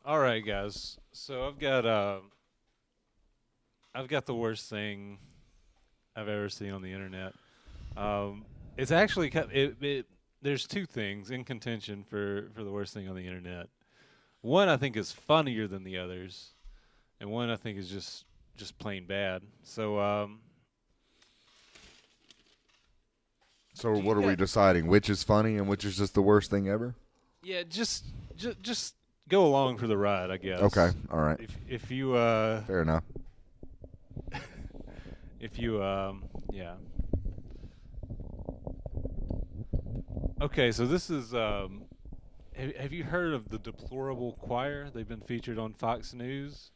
All right, guys. So I've got the worst thing I've ever seen on the internet. It's actually there's two things in contention for the worst thing on the internet. One I think is funnier than the others, and one I think is just plain bad. So So what are we deciding? Which is funny and which is just the worst thing ever? yeah, just go along for the ride, I guess. Okay, all right. If you Fair enough. if you yeah. Okay, so this is have you heard of the Deplorable Choir? They've been featured on Fox News.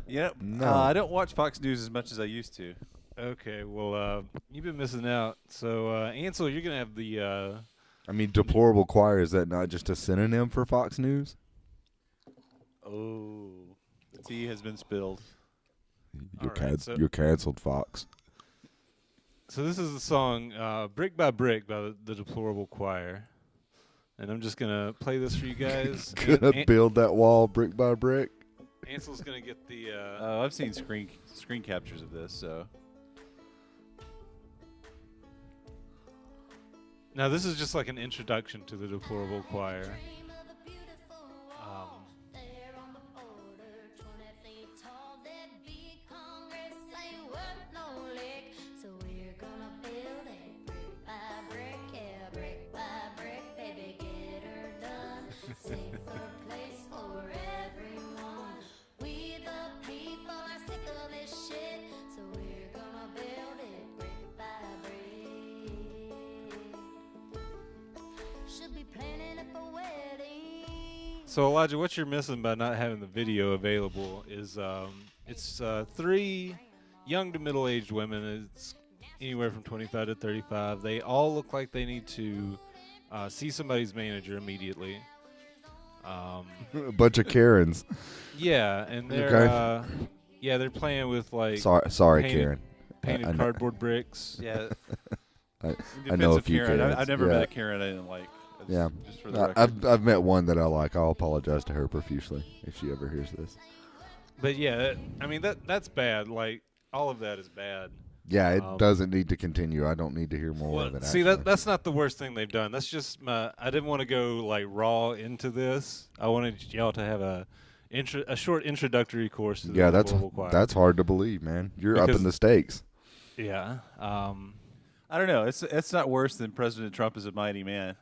Yep. No. I don't watch Fox News as much as I used to. Okay, well you've been missing out. So Ansel, you're gonna have the I mean, deplorable choir, is that not just a synonym for Fox News? Oh, the tea has been spilled. You're canceled, Fox. So this is the song Brick by Brick by the Deplorable Choir. And I'm just going to play this for you guys. Gonna build that wall brick by brick. Ansel's going to get the... I've seen screen captures of this, so... Now, this is just like an introduction to the Deplorable Choir. So Elijah, what you're missing by not having the video available is it's three young to middle-aged women. It's anywhere from 25 to 35. They all look like they need to see somebody's manager immediately. A bunch of Karens. Yeah, and they're Okay. They're playing with like Sorry, Karen. painted cardboard bricks. Yeah. I know a few Karen. Karens. I've never Yeah. met a Karen I didn't like. Yeah, Just for the record. I've met one that I like. I'll apologize to her profusely if she ever hears this. But yeah, I mean that's bad. Like all of that is bad. Yeah, it doesn't need to continue. I don't need to hear more Well, of it. see, actually. that's not the worst thing they've done. That's just I didn't want to go like raw into this. I wanted y'all to have a short introductory course to the Deplorable Choir. That's hard to believe, man. You're up in the stakes. Yeah. I don't know. It's not worse than President Trump is a mighty man.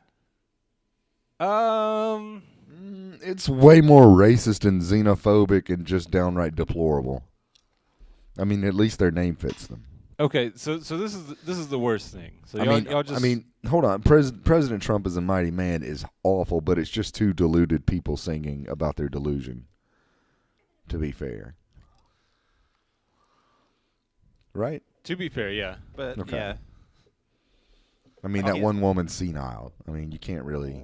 It's way more racist and xenophobic and just downright deplorable. I mean, at least their name fits them. Okay, so this is the worst thing. So y'all just hold on. President Trump is a mighty man is awful, but it's just two deluded people singing about their delusion. To be fair, right? To be fair, yeah. But Okay. yeah. I mean, that one woman's senile. I mean, you can't really.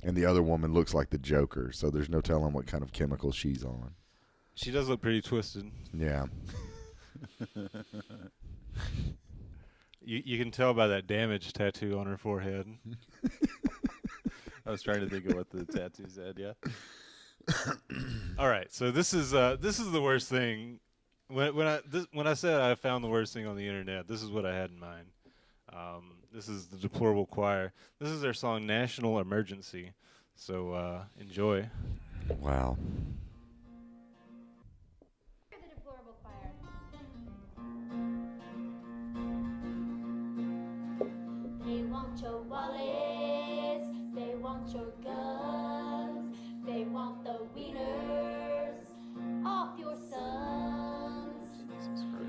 And the other woman looks like the Joker, so there's no telling what kind of chemical she's on. She does look pretty twisted. Yeah. You can tell by that damage tattoo on her forehead. I was trying to think of what the tattoo said. Yeah. All right, so this is the worst thing. When I said I found the worst thing on the internet, this is what I had in mind. This is the Deplorable Choir. This is their song "National Emergency." So enjoy. Wow. The Deplorable Choir. They want your wallets, they want your guns, they want the wieners off your sons.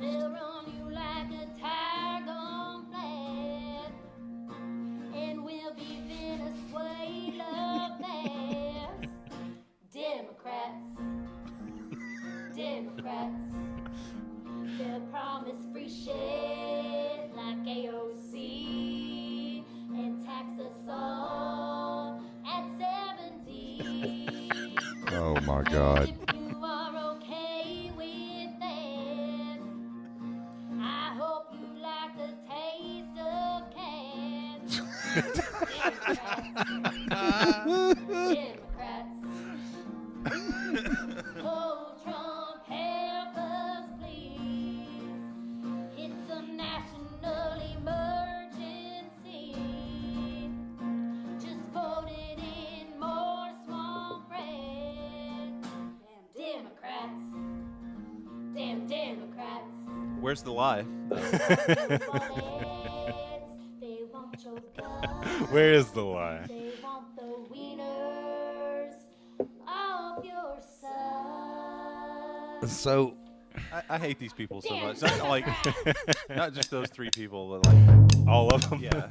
They'll run you like a tire gone flat, and we'll be Venezuela fast. Democrats, they'll promise free shit like AOC and tax us all at 70. Oh my God. If you are okay with that, I hope you like the taste of cats. Democrats, where's the lie? They want your guns. Where is the lie? They want the wieners of your son. So I hate these people so Damn. much. Not just those three people, but like, All of them. yeah.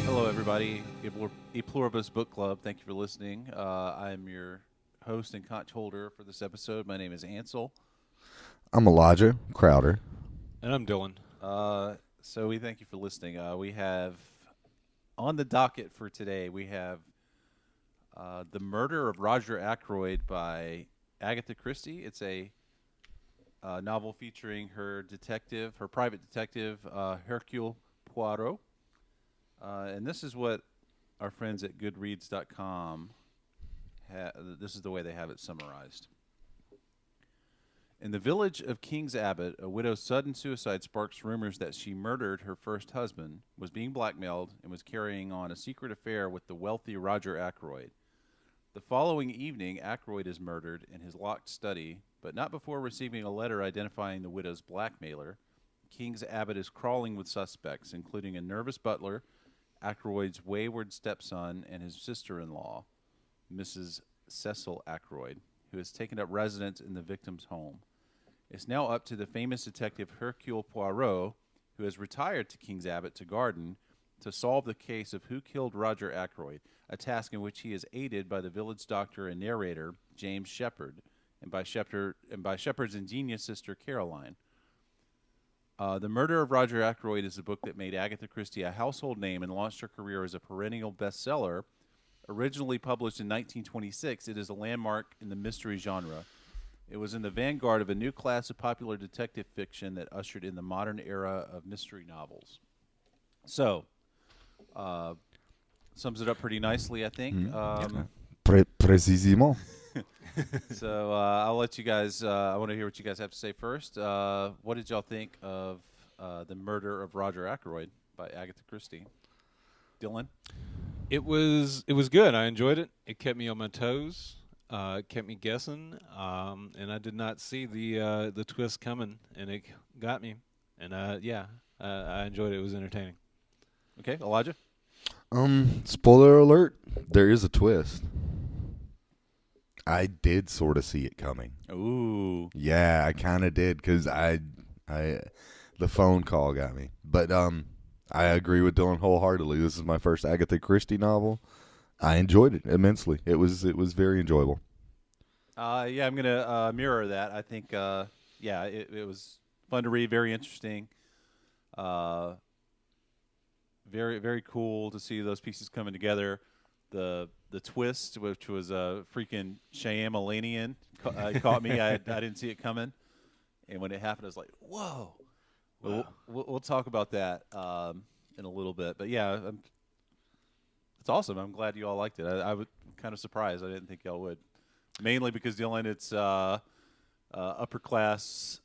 Hello, everybody. E Pluribus Book Club. Thank you for listening. I'm your host and conch holder for this episode. My name is Ansel. I'm Elijah Crowder. And I'm Dylan. So we thank you for listening. We have on the docket for today, we have The Murder of Roger Ackroyd by Agatha Christie. It's a novel featuring her private detective, Hercule Poirot. And this is what our friends at goodreads.com, this is the way they have it summarized. In the village of King's Abbot, a widow's sudden suicide sparks rumors that she murdered her first husband, was being blackmailed, and was carrying on a secret affair with the wealthy Roger Ackroyd. The following evening, Ackroyd is murdered in his locked study, but not before receiving a letter identifying the widow's blackmailer. King's Abbot is crawling with suspects, including a nervous butler, Ackroyd's wayward stepson, and his sister-in-law, Mrs. Cecil Ackroyd, who has taken up residence in the victim's home. It's now up to the famous detective Hercule Poirot, who has retired to King's Abbot to garden, to solve the case of who killed Roger Ackroyd, a task in which he is aided by the village doctor and narrator, James Shepherd, and by Shepherd's ingenious sister, Caroline. The Murder of Roger Ackroyd is a book that made Agatha Christie a household name and launched her career as a perennial bestseller. Originally published in 1926, it is a landmark in the mystery genre. It was in the vanguard of a new class of popular detective fiction that ushered in the modern era of mystery novels. So, sums it up pretty nicely, I think. Precisement. So I'll let you guys, I want to hear what you guys have to say first. What did y'all think of The Murder of Roger Ackroyd by Agatha Christie? Dylan? It was good. I enjoyed it. It kept me on my toes. It kept me guessing. And I did not see the twist coming, and it got me. And I enjoyed it. It was entertaining. Okay, Elijah? Spoiler alert, there is a twist. I did sort of see it coming. Ooh. Yeah, I kind of did because the phone call got me. But I agree with Dylan wholeheartedly. This is my first Agatha Christie novel. I enjoyed it immensely. It was very enjoyable. Yeah, I'm going to mirror that. I think, it was fun to read, very interesting. Very, very cool to see those pieces coming together. The twist, which was Freakin Shyamalanian, caught me. I didn't see it coming. And when it happened, I was like, whoa. Wow. We'll talk about that in a little bit. But, yeah, it's awesome. I'm glad you all liked it. I was kind of surprised. I didn't think y'all would. Mainly because, Dylan, it's upper-class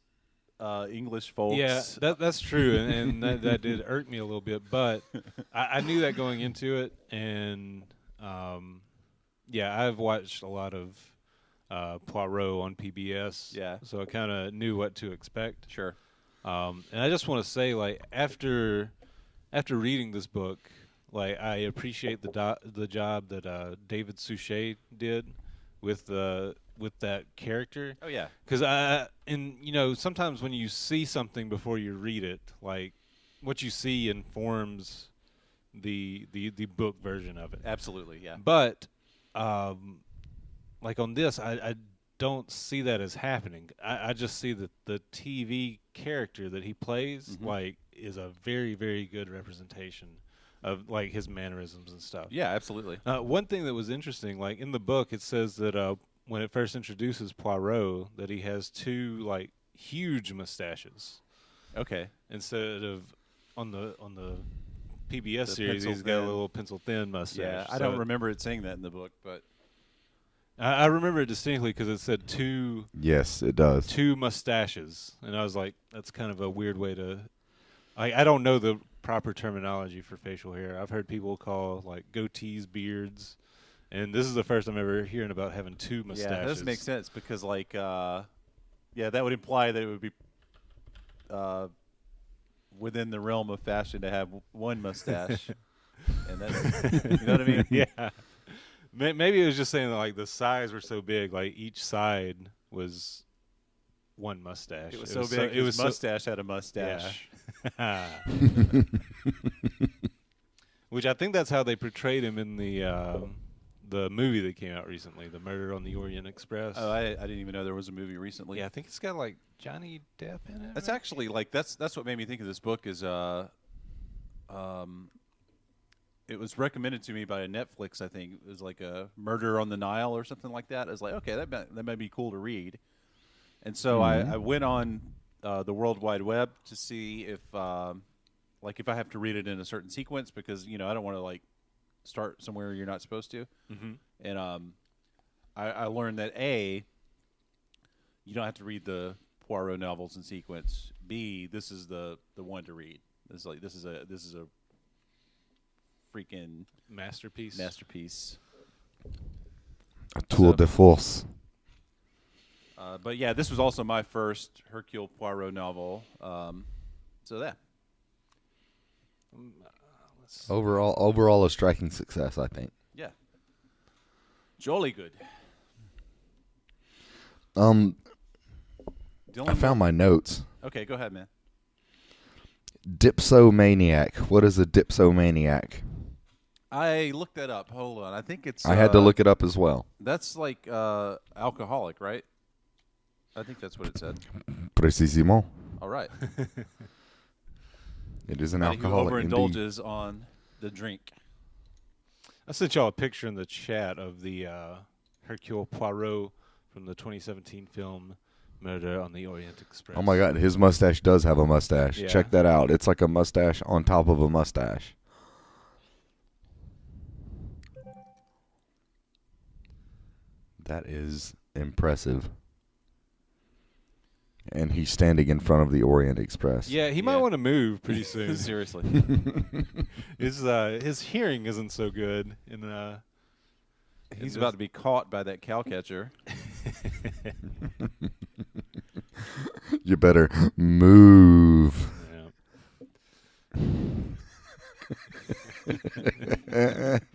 English folks. Yeah, that's true, and that did irk me a little bit. But I knew that going into it, and I've watched a lot of Poirot on PBS. Yeah. So I kind of knew what to expect. Sure. And I just want to say, like, after reading this book, like, I appreciate the job that David Suchet did with that character. Oh, yeah. Because sometimes when you see something before you read it, like, what you see informs the book version of it. Absolutely, yeah. But, like on this, I don't see that as happening. I just see that the TV character that he plays, like, is a very, very good representation of, like, his mannerisms and stuff. Yeah, absolutely. One thing that was interesting, like, in the book, it says that when it first introduces Poirot, that he has two, like, huge mustaches Okay. instead of on the PBS The series. pencil He's got a thin. little pencil thin mustache. Yeah, I So don't remember it saying that in the book, but I remember it distinctly because it said two Yes, it does. mustaches, and I was like, that's kind of a weird way to. I don't know the proper terminology for facial hair. I've heard people call like goatees beards, and this is the first I'm ever hearing about having two mustaches. yeah, that doesn't make sense because like that would imply that it would be within the realm of fashion to have one mustache, and that, you know what I mean? Yeah. Maybe it was just saying that like the sides were so big, like each side was one mustache. It was so big. His mustache had a mustache. Yeah. Which I think that's how they portrayed him in the movie that came out recently, The Murder on the Orient Express. Oh, I didn't even know there was a movie recently. Yeah, I think it's got like Johnny Depp in it. That's right? actually like that's what made me think of this book is it was recommended to me by a Netflix. I think it was like a Murder on the Nile or something like that. I was like, okay, that might be cool to read. And so I went on the World Wide Web to see if like if I have to read it in a certain sequence because I don't want to like start somewhere you're not supposed to. Mm-hmm. And I learned that A, you don't have to read the Poirot novels in sequence. B, this is the one to read. This is a freaking masterpiece. A tour de force. But yeah, this was also my first Hercule Poirot novel. So that. Overall, a striking success, I think. Yeah. Jolly good. I Dylan, found my notes. Okay, go ahead, man. Dipsomaniac. What is a dipsomaniac? I looked that up. Hold on. I think it's. I had to look it up as well. That's like alcoholic, right? I think that's what it said. Precisimo. All right. It is an Somebody who alcoholic indeed. overindulges on the drink. I sent y'all a picture in the chat of the Hercule Poirot from the 2017 film Murder on the Orient Express. Oh my God, his mustache does have a mustache. Yeah. Check that out. It's like a mustache on top of a mustache. That is impressive. And he's standing in front of the Orient Express. Yeah, he might Yeah. want to move pretty soon. Seriously. His hearing isn't so good. He's about to be caught by that cow catcher. You better move. Yeah.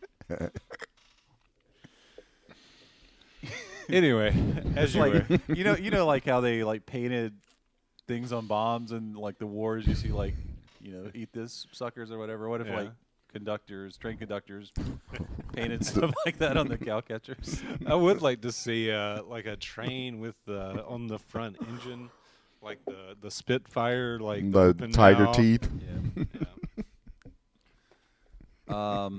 Anyway, as you were. you know, like how they like painted things on bombs and like the wars. You see, like, eat this suckers or whatever. What if Yeah. like train conductors, painted stuff like that on the cow catchers? I would like to see like a train with on the front engine, like the Spitfire, like The open tiger mouth. teeth. Yeah.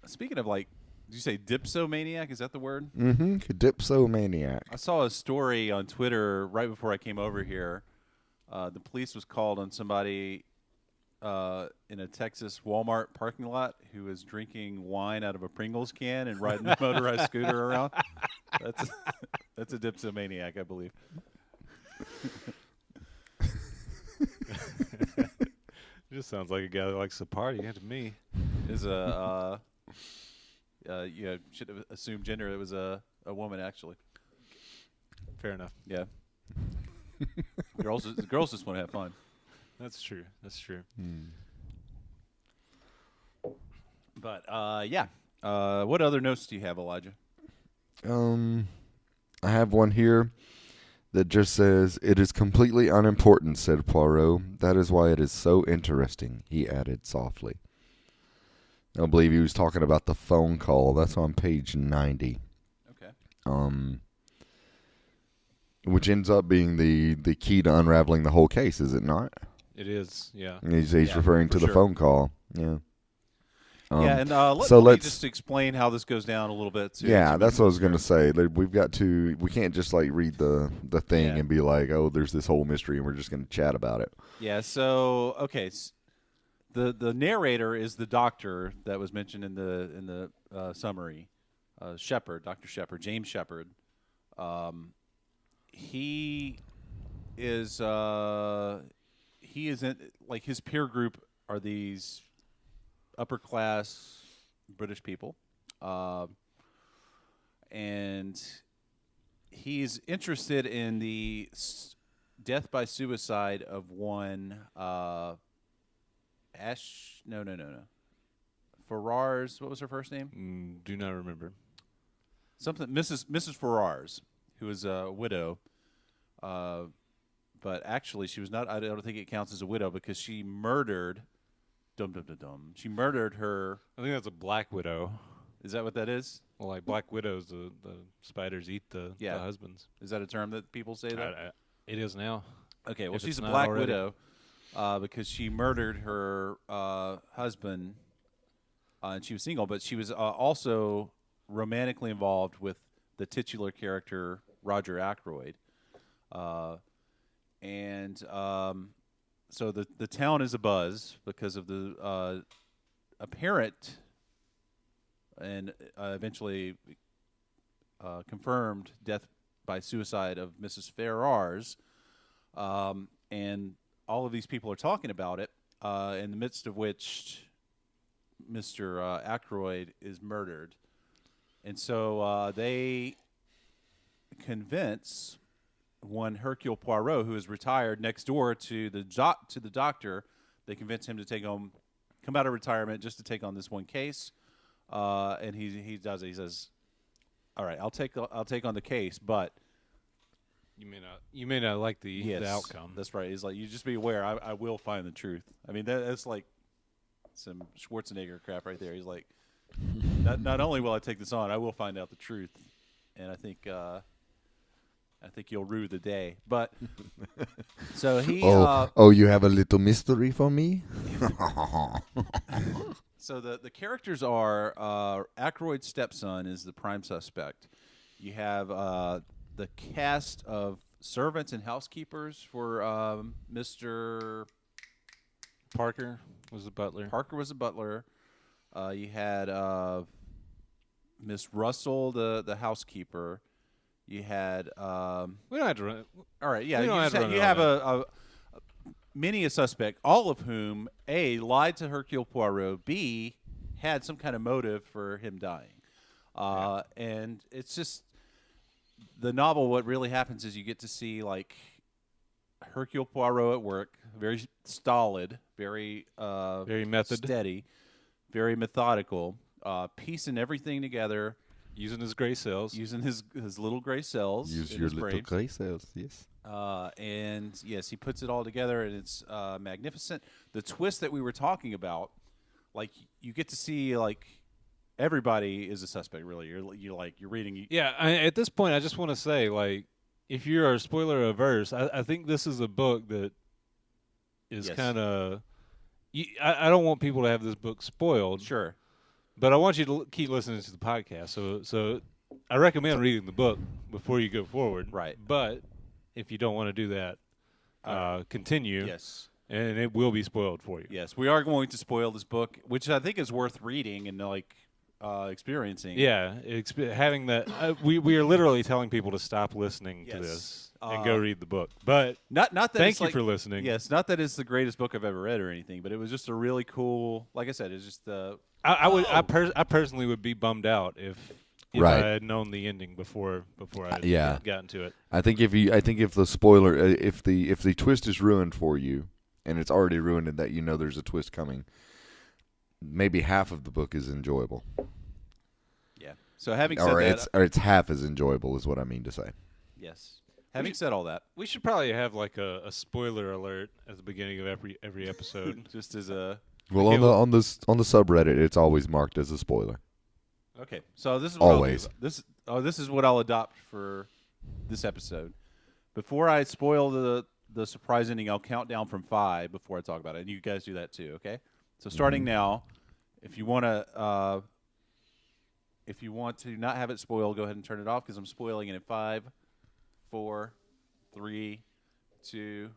Speaking of like, did you say dipsomaniac? Is that the word? Mm-hmm. Dipsomaniac. I saw a story on Twitter right before I came over here. The police was called on somebody in a Texas Walmart parking lot who was drinking wine out of a Pringles can and riding a motorized scooter around. That's a dipsomaniac, I believe. Just sounds like a guy that likes to party. To me, Is a should have assumed gender. It was a woman actually. fair enough. Yeah. girls just want to have fun. That's true. That's true. But yeah. What other notes do you have, Elijah? I have one here that just says, "It is completely unimportant," said Poirot. "That is why it is so interesting," he added softly. I believe he was talking about the phone call. That's on page 90. Okay. Which ends up being the key to unraveling the whole case, is it not? It is. Yeah. He's Yeah, referring to for the sure. phone call. Yeah. Yeah, and so let me let's just explain how this goes down a little bit. Too, Yeah, that's what I was gonna say. Like, we've got to. We can't just like read the thing Yeah. and be like, "Oh, there's this whole mystery," and we're just gonna chat about it. Yeah. So okay, the narrator is the doctor that was mentioned in the summary, Shepard, Dr. Shepard, James Shepard. He is in, like, his peer group are these upper class British people, and he's interested in the death by suicide of one Ferrars. What was her first name? Do not remember. Something Mrs. Ferrars, who was a widow. But actually, she was not. I don't think it counts as a widow because she murdered. She murdered her. I think that's a black widow. Is that what that is? Well, like black widows, the spiders eat the husbands. Is that a term that people say that? It is now. Okay, well, if she's it's a not black already. widow because she murdered her husband, and she was single, but she was also romantically involved with the titular character Roger Ackroyd, and so the town is abuzz because of the apparent and eventually confirmed death by suicide of Mrs. Ferrars. And all of these people are talking about it, in the midst of which Mr. Ackroyd is murdered. And so they convince one Hercule Poirot, who is retired next door to the doctor. They convince him to come out of retirement just to take on this one case. And he does it. He says, "All right, I'll take on the case, but You may not like the outcome." That's right. He's like, you just be aware. I will find the truth. I mean, that's like some Schwarzenegger crap right there. He's like, not only will I take this on, I will find out the truth, and I think you'll rue the day. But so he. You have a little mystery for me. So the characters are Ackroyd's stepson is the prime suspect. You have the cast of servants and housekeepers for Mr. Parker was the butler. Parker was a butler. You had Miss Russell, the housekeeper. You had. We don't have to run. All right, yeah. We don't have to run You it have all many a suspect, all of whom A, lied to Hercule Poirot, B, had some kind of motive for him dying. And it's just the novel. What really happens is you get to see like Hercule Poirot at work, very stolid, very method, steady, very methodical, piecing everything together. Using his gray cells. Using his little gray cells. Use in your his little brain. gray cells, yes. And yes, he puts it all together, and it's magnificent. The twist that we were talking about, like you get to see like everybody is a suspect. Really, you're reading. Yeah, at this point, I just want to say, like, if you are spoiler averse, I think this is a book that is kind of. I don't want people to have this book spoiled. Sure. But I want you to keep listening to the podcast. So I recommend reading the book before you go forward. Right. But if you don't want to do that, continue. Yes. And it will be spoiled for you. Yes, we are going to spoil this book, which I think is worth reading and experiencing. Yeah, having that. We are literally telling people to stop listening to this and go read the book. But not that. Thank you for listening. Yes, not that it's the greatest book I've ever read or anything, but it was just a really cool. Like I said, it's just I personally would be bummed out if Right. I had known the ending before I Yeah. gotten to it. I think if the spoiler, if the twist is ruined for you, and it's already ruined in that you know there's a twist coming, maybe half of the book is enjoyable. Yeah. So having said that, it's half as enjoyable is what I mean to say. yes. Having said all that, We should probably have like a spoiler alert at the beginning of every episode. just as a Well, Okay, on the subreddit, it's always marked as a spoiler. okay. So this is what Always. this is what I'll adopt for this episode. Before I spoil the surprise ending, I'll count down from 5 before I talk about it, and you guys do that too. Okay. So starting now, if you want to not have it spoiled, go ahead and turn it off because I'm spoiling it in 5, 4, 3, 2,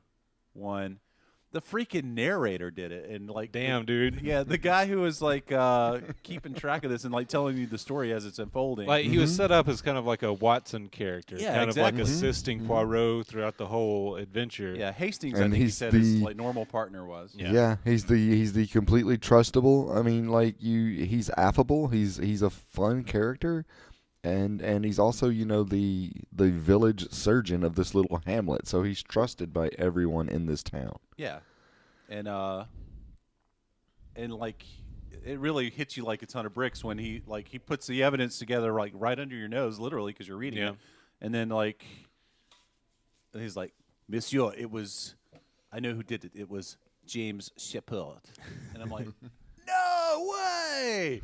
1. The freaking narrator did it, and like, Damn, dude. yeah, the guy who was like keeping track of this and like telling you the story as it's unfolding. Like he was set up as kind of like a Watson character, Yeah, kind exactly. of like assisting Poirot throughout the whole adventure. yeah, Hastings, And I think he he's said his the- like normal partner was. Yeah. he's the completely trustable. I mean, like he's affable. He's a fun character, and he's also the village surgeon of this little hamlet. So he's trusted by everyone in this town. Yeah, and like it really hits you like a ton of bricks when he puts the evidence together like right under your nose, literally, because you're reading Yeah. it, and then like he's like, "Monsieur, it was, I know who did it. It was James Shepard," and I'm like, "No way!"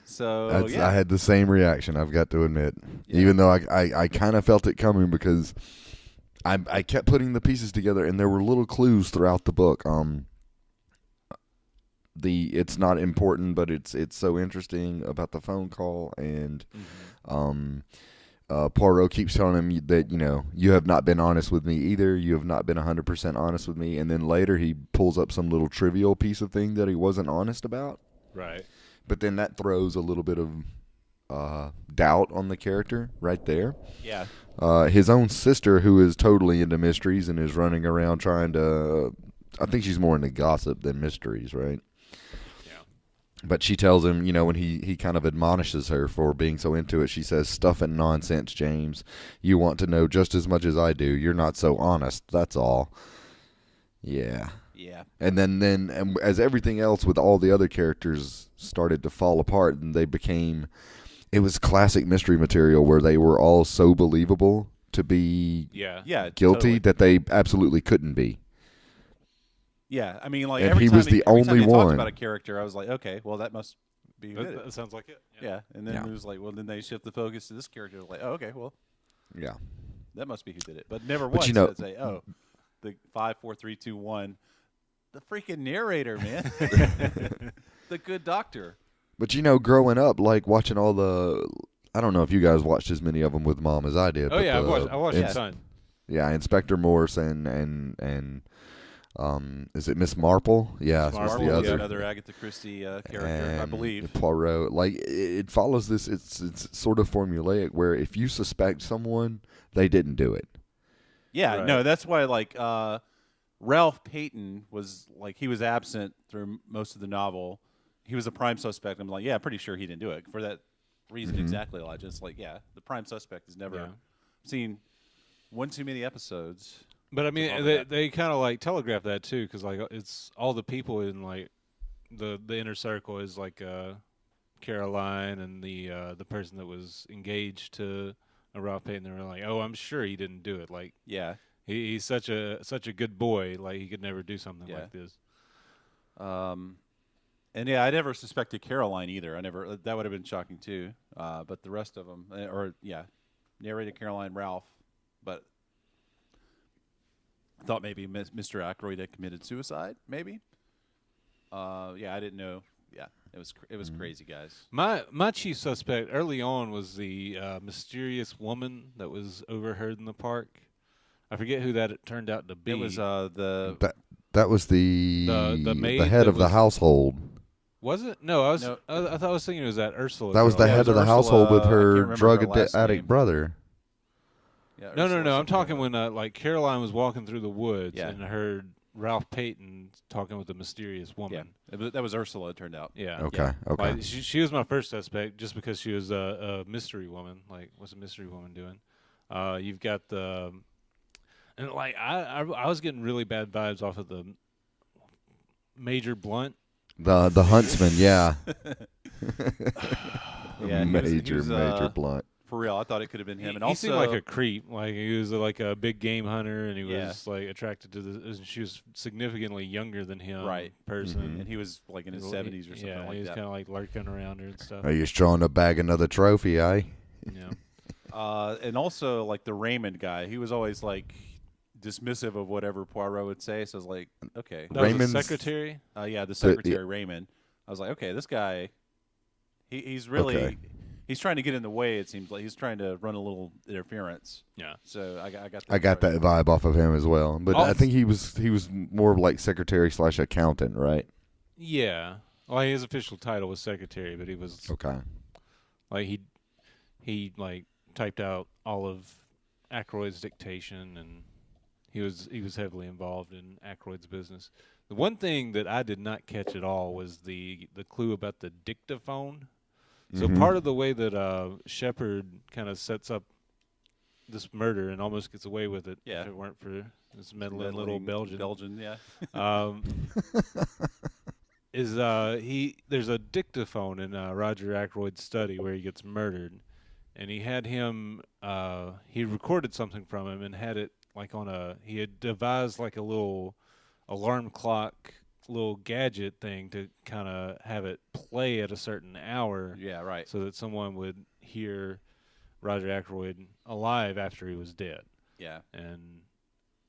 So I had the same reaction, I've got to admit. Even though I kind of felt it coming because I kept putting the pieces together, and there were little clues throughout the book. It's not important, but it's so interesting about the phone call, and Poirot keeps telling him that you have not been honest with me either. You have not been 100% honest with me, and then later he pulls up some little trivial piece of thing that he wasn't honest about. Right. But then that throws a little bit of doubt on the character right there. yeah. His own sister, who is totally into mysteries and is running around trying to... I think she's more into gossip than mysteries, right? Yeah. But she tells him, when he kind of admonishes her for being so into it, she says, "Stuff and nonsense, James. You want to know just as much as I do. You're not so honest, that's all." Yeah. Yeah. And then as everything else with all the other characters started to fall apart, and it was classic mystery material where they were all so believable to be Yeah. Yeah. guilty totally. that they absolutely couldn't be. Yeah, I mean, like And every he time was the every time only they talked one. about a character, I was like, okay, well, that must be who did That it. sounds like it. Yeah, and then Yeah. it was like, well, then they shift the focus to this character. Like, oh, okay, well, Yeah. that must be who did it. But never But once you know- did it say, oh, the 5, 4, 3, 2, 1, the freaking narrator, man, the good doctor. But growing up, like watching all the... I don't know if you guys watched as many of them with Mom as I did. Oh but yeah, the- I watched Ins- a ton. Yeah, Inspector Morse and is it Miss Marple? Yeah, Miss that's Marple, the Marvel, other. another Agatha Christie character, I And believe. Poirot. Like it follows this. It's sort of formulaic where if you suspect someone, they didn't do it. Yeah, Right. no, that's why like Ralph Payton was like he was absent through most of the novel. He was a prime suspect. I'm like, yeah, pretty sure he didn't do it for that reason exactly. Like, just like, yeah, the prime suspect is never Yeah. seen one too many episodes. But I All mean, of they that. they kind of like telegraph that too, because like it's all the people in like the inner circle is like Caroline and the person that was engaged to Ralph Payton. They were like, oh, I'm sure he didn't do it. Like Yeah. he's such a good boy. Like he could never do something Yeah. like this. And yeah, I never suspected Caroline either. That would have been shocking too. But the rest of them, narrated Caroline, Ralph, but I thought maybe Mr. Ackroyd had committed suicide. Maybe. Yeah, I didn't know. Yeah, it was crazy, guys. My chief suspect early on was the mysterious woman that was overheard in the park. I forget who that turned out to be. It was the That was the maid head that of the was- household. Was it? No, I was. No. I thought I was thinking it was that Ursula. That was girl. the Yeah, it head was of the Ursula, household with I can't her remember drug her last addict name. brother. yeah, No. Ursula I'm something talking like when like Caroline was walking through the woods Yeah. and heard Ralph Payton talking with the mysterious that. woman. That was Ursula. It turned out. Yeah. Okay, okay. Like she was my first suspect just because she was a mystery woman. Like, what's a mystery woman doing? You've got the, and like I was getting really bad vibes off of the Major Blunt. The huntsman, yeah. Yeah, he major was, blunt. For real, I thought it could have been him. He And also, seemed like a creep. Like he was like a big game hunter, and he Yeah. was like attracted to the. She was significantly younger than him, Right. person. Mhm. and he was like in his He- 70s or something yeah, like he was that. kind of like lurking around her and stuff. Are you trying to bag another trophy, eh? Yeah. And also like the Raymond guy, he was always like dismissive of whatever Poirot would say. So I was like, okay. That was Raymond's- the secretary. Yeah, the secretary, Raymond. I was like, okay, this guy, he's really, Okay. he's trying to get in the way, it seems like. He's trying to run a little interference. Yeah. So I got that. I got that vibe off of him as well. But I Also- think he was more like secretary / accountant, right? Yeah. Well, his official title was secretary, but he was Okay. like he like typed out all of Ackroyd's dictation, and he was heavily involved in Ackroyd's business. The one thing that I did not catch at all was the clue about the dictaphone. So Mhm. part of the way that Shepard kind of sets up this murder and almost gets away with it, Yeah. if it weren't for this meddling little Belgian, yeah. um, is there's a dictaphone in Roger Ackroyd's study where he gets murdered, and he had him he recorded something from him and had it like he had devised like a little alarm clock little gadget thing to kind of have it play at a certain hour Yeah, right. so that someone would hear Roger Ackroyd alive after he was dead. Yeah. And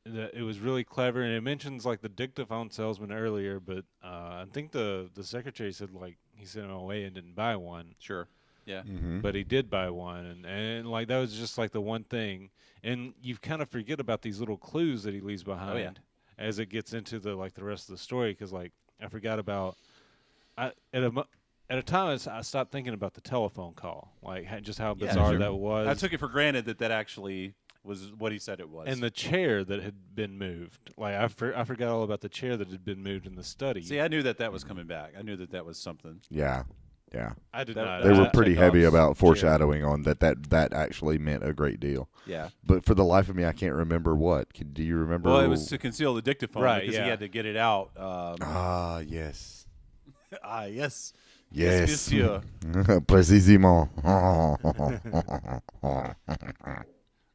it was really clever, and it mentions like the dictaphone salesman earlier, but I think the secretary said like he sent him away and didn't buy one, Sure. Yeah. Mm-hmm. but he did buy one, and like that was just like the one thing, and you kind of forget about these little clues that he leaves behind as it gets into the rest of the story, because like I forgot about at a time I stopped thinking about the telephone call, like just how Yeah, bizarre sure. that was. I took it for granted that actually was what he said it was. And the chair that had been moved. Like, I forgot all about the chair that had been moved in the study. See, I knew that was coming back. I knew that was something. Yeah. I did that- not. They were I- pretty heavy Chekhov's about chair. foreshadowing on that actually meant a great deal. Yeah. But for the life of me, I can't remember what. Do you remember? Well, it was to conceal the dictaphone Right, because yeah. he had to get it out. Yes. Yes. Yes. monsieur. Precisement.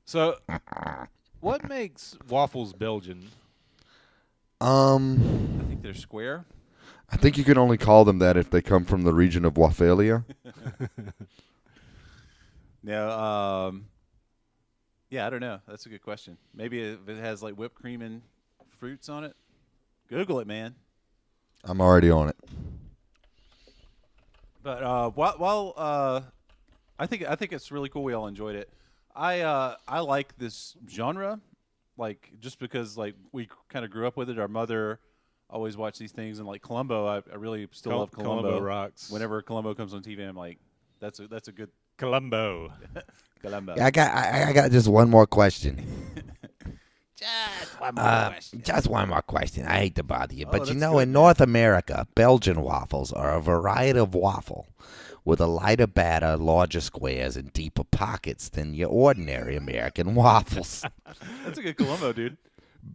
So, what makes waffles Belgian? I think they're square. I think you can only call them that if they come from the region of Waffalia. No, yeah, I don't know. That's a good question. Maybe if it has like whipped cream and fruits on it. Google it, man. I'm already on it. But while I think it's really cool. We all enjoyed it. I like this genre, like just because like we kind of grew up with it. Our mother always watched these things, and like Columbo, I really still love Columbo. Columbo rocks. Whenever Columbo comes on TV, I'm like, that's a good Columbo. Columbo. I got just one more question. Just one more question. Just one more question. I hate to bother you, Oh, but you that's know, good, in man. North America, Belgian waffles are a variety of waffle with a lighter batter, larger squares, and deeper pockets than your ordinary American waffles. That's a good Columbo, dude.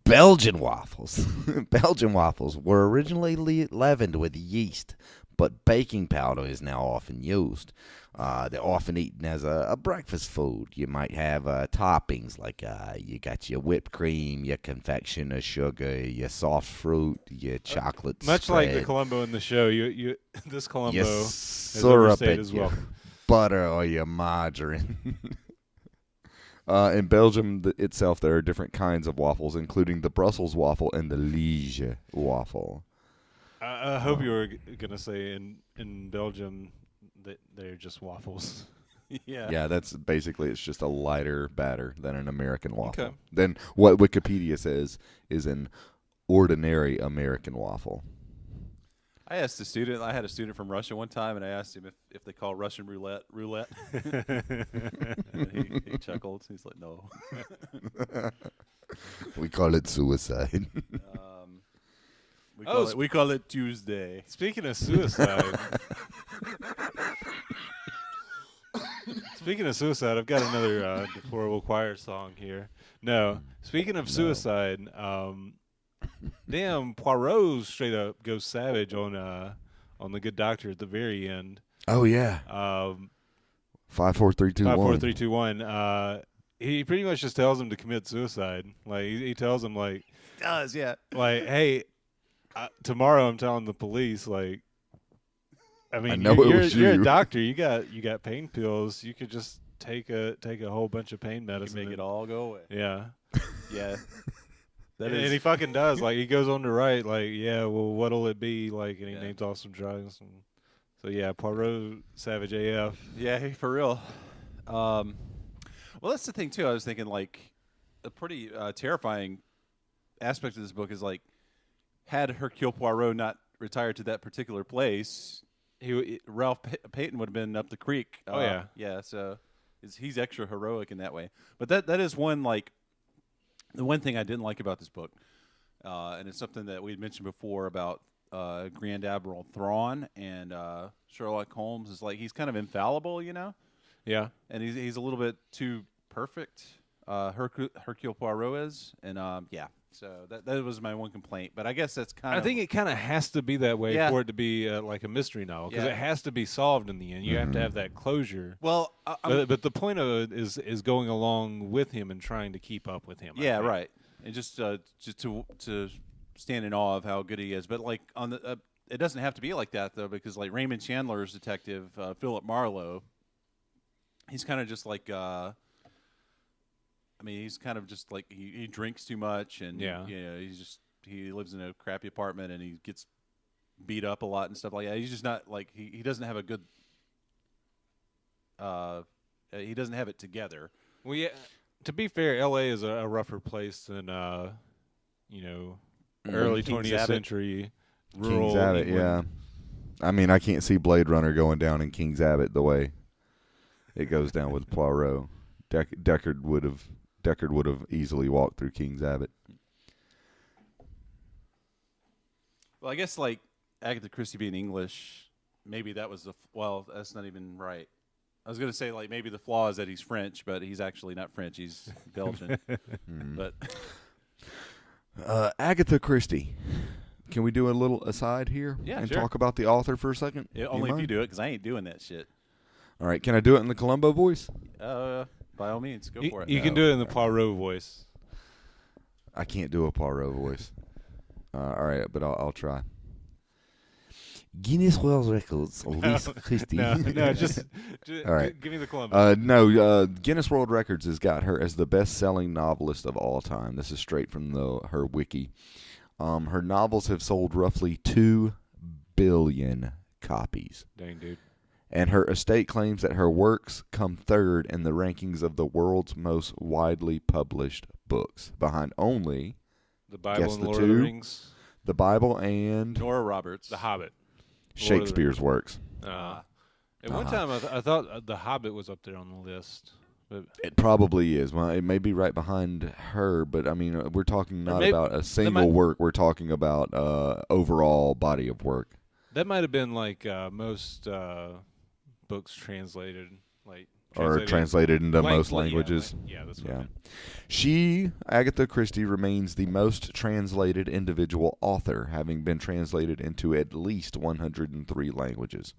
Belgian waffles. Belgian waffles were originally leavened with yeast, but baking powder is now often used. They're often eaten as a breakfast food. You might have toppings like you got your whipped cream, your confectioner sugar, your soft fruit, your chocolate Much like the spread, Columbo in the show, you this Columbo your has syrup overstayed and as your well. Butter or your margarine. In Belgium itself, there are different kinds of waffles, including the Brussels waffle and the Liège waffle. I hope you were going to say in Belgium that they're just waffles. Yeah. Yeah, that's basically, it's just a lighter batter than an American waffle. Okay. Then what Wikipedia says is an ordinary American waffle. I had a student from Russia one time, and I asked him if they call Russian roulette. And he chuckled. He's like, no. We call it suicide. We call it Tuesday. Speaking of suicide, I've got another deplorable choir song here. No, speaking of suicide, damn, Poirot straight up goes savage on the Good Doctor at the very end. Oh, yeah. 5, 4, 3, 2, 1. 5, 4, 3, 2, 1. He pretty much just tells him to commit suicide. Like he tells him like, Does, yeah. hey, tomorrow I'm telling the police like. I mean, know it was you're you. a doctor. You got pain pills. You could just take a whole bunch of pain You medicine. make it and- all go away. Yeah. Yeah. That and is. he fucking does. Like he goes on to write, like, yeah, well, what'll it be? Like, and he Yeah. names off some drugs. And so yeah, Poirot, Savage AF. Yeah, hey, for real. Well, that's the thing too. I was thinking like a pretty terrifying aspect of this book is like had Hercule Poirot not retired to that particular place, Ralph Payton would have been up the creek. Oh, yeah. yeah. So he's extra heroic in that way. But that is one like the one thing I didn't like about this book, and it's something that we had mentioned before about Grand Admiral Thrawn and Sherlock Holmes is like he's kind of infallible, you know. Yeah. And he's a little bit too perfect. Hercule Poirot is, and yeah. So that was my one complaint. But I guess that's kind of. I think it kind of has to be that way Yeah. for it to be like a mystery novel because Yeah. it has to be solved in the end. You have to have that closure. Well, But the point of it is going along with him and trying to keep up with him. I yeah, think. right. And just to stand in awe of how good he is. But like on the, it doesn't have to be like that though, because like Raymond Chandler's detective Philip Marlowe, he's kind of just like. I mean, he's kind of just like he drinks too much, and Yeah. you know, he lives in a crappy apartment, and he gets beat up a lot and stuff like that. He's just not like he doesn't have a good. He doesn't have it together. Well, yeah. To be fair, L.A. is a rougher place than you know, early King's 20th Abbott. century rural King's Abbott, England. yeah. I mean, I can't see Blade Runner going down in King's Abbott the way it goes down with Poirot. Deckard would have easily walked through King's Abbott. Well, I guess like Agatha Christie being English, maybe that was well, that's not even right. I was going to say like maybe the flaw is that he's French, but he's actually not French. He's Belgian. But Agatha Christie. Can we do a little aside here Yeah, and sure. talk about the author for a second? yeah, Do only if you mind? do it, because I ain't doing that shit. All right, can I do it in the Columbo voice? By all means, go for it. You can do it in the Poirot voice. I can't do a Poirot voice. All right, but I'll try. Guinness World Records, Lisa Christie. No, just All right. give me the Columbus. Guinness World Records has got her as the best-selling novelist of all time. This is straight from her wiki. Her novels have sold roughly 2 billion copies. Dang, dude. And her estate claims that her works come third in the rankings of the world's most widely published books, behind only The Bible Guess and the Lord of the two. Rings. the Bible and Nora Roberts. The Hobbit. Shakespeare's works. At one time, I thought The Hobbit was up there on the list. But It probably is. Well, it may be right behind her, but I mean, we're talking not maybe- about a single might- work. We're talking about overall body of work. that might have been like most books translated, like Or translated into most languages. Yeah, that's what I Yeah. meant. Agatha Christie, remains the most translated individual author, having been translated into at least 103 languages.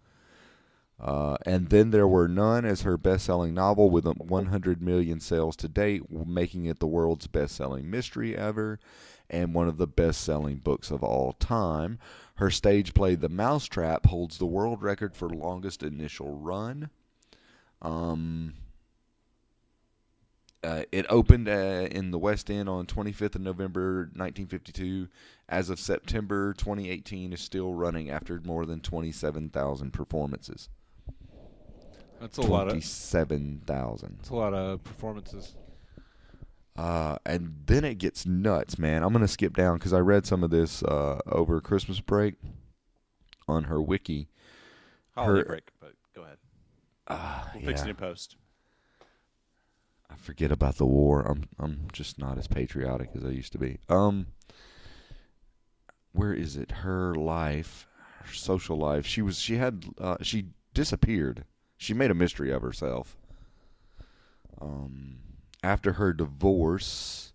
And then there were none as her best-selling novel with 100 million sales to date, making it the world's best-selling mystery ever and one of the best-selling books of all time. Her stage play, The Mousetrap, holds the world record for longest initial run. It opened in the West End on 25th of November 1952. As of September 2018, is still running after more than 27,000 performances. That's a lot of 27,000. that's a lot of performances. And then it gets nuts, man. I'm going to skip down because I read some of this over Christmas break on her wiki. Holiday break, but go ahead. We'll fix yeah. it in post. I forget about the war. I'm just not as patriotic as I used to be. Where is it? Her life, her social life. She disappeared. She made a mystery of herself. After her divorce,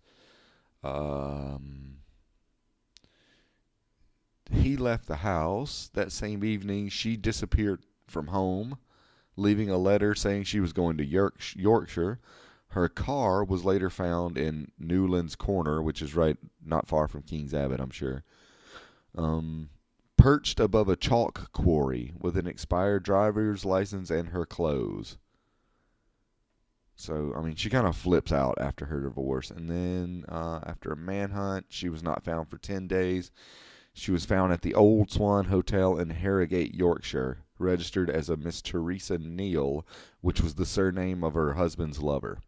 he left the house. That same evening, she disappeared from home, leaving a letter saying she was going to Yorkshire. Her car was later found in Newlands Corner, which is right not far from King's Abbott, I'm sure. Perched above a chalk quarry with an expired driver's license and her clothes. So, I mean, she kind of flips out after her divorce. And then after a manhunt, she was not found for 10 days. She was found at the Old Swan Hotel in Harrogate, Yorkshire, registered as a Miss Teresa Neal, which was the surname of her husband's lover.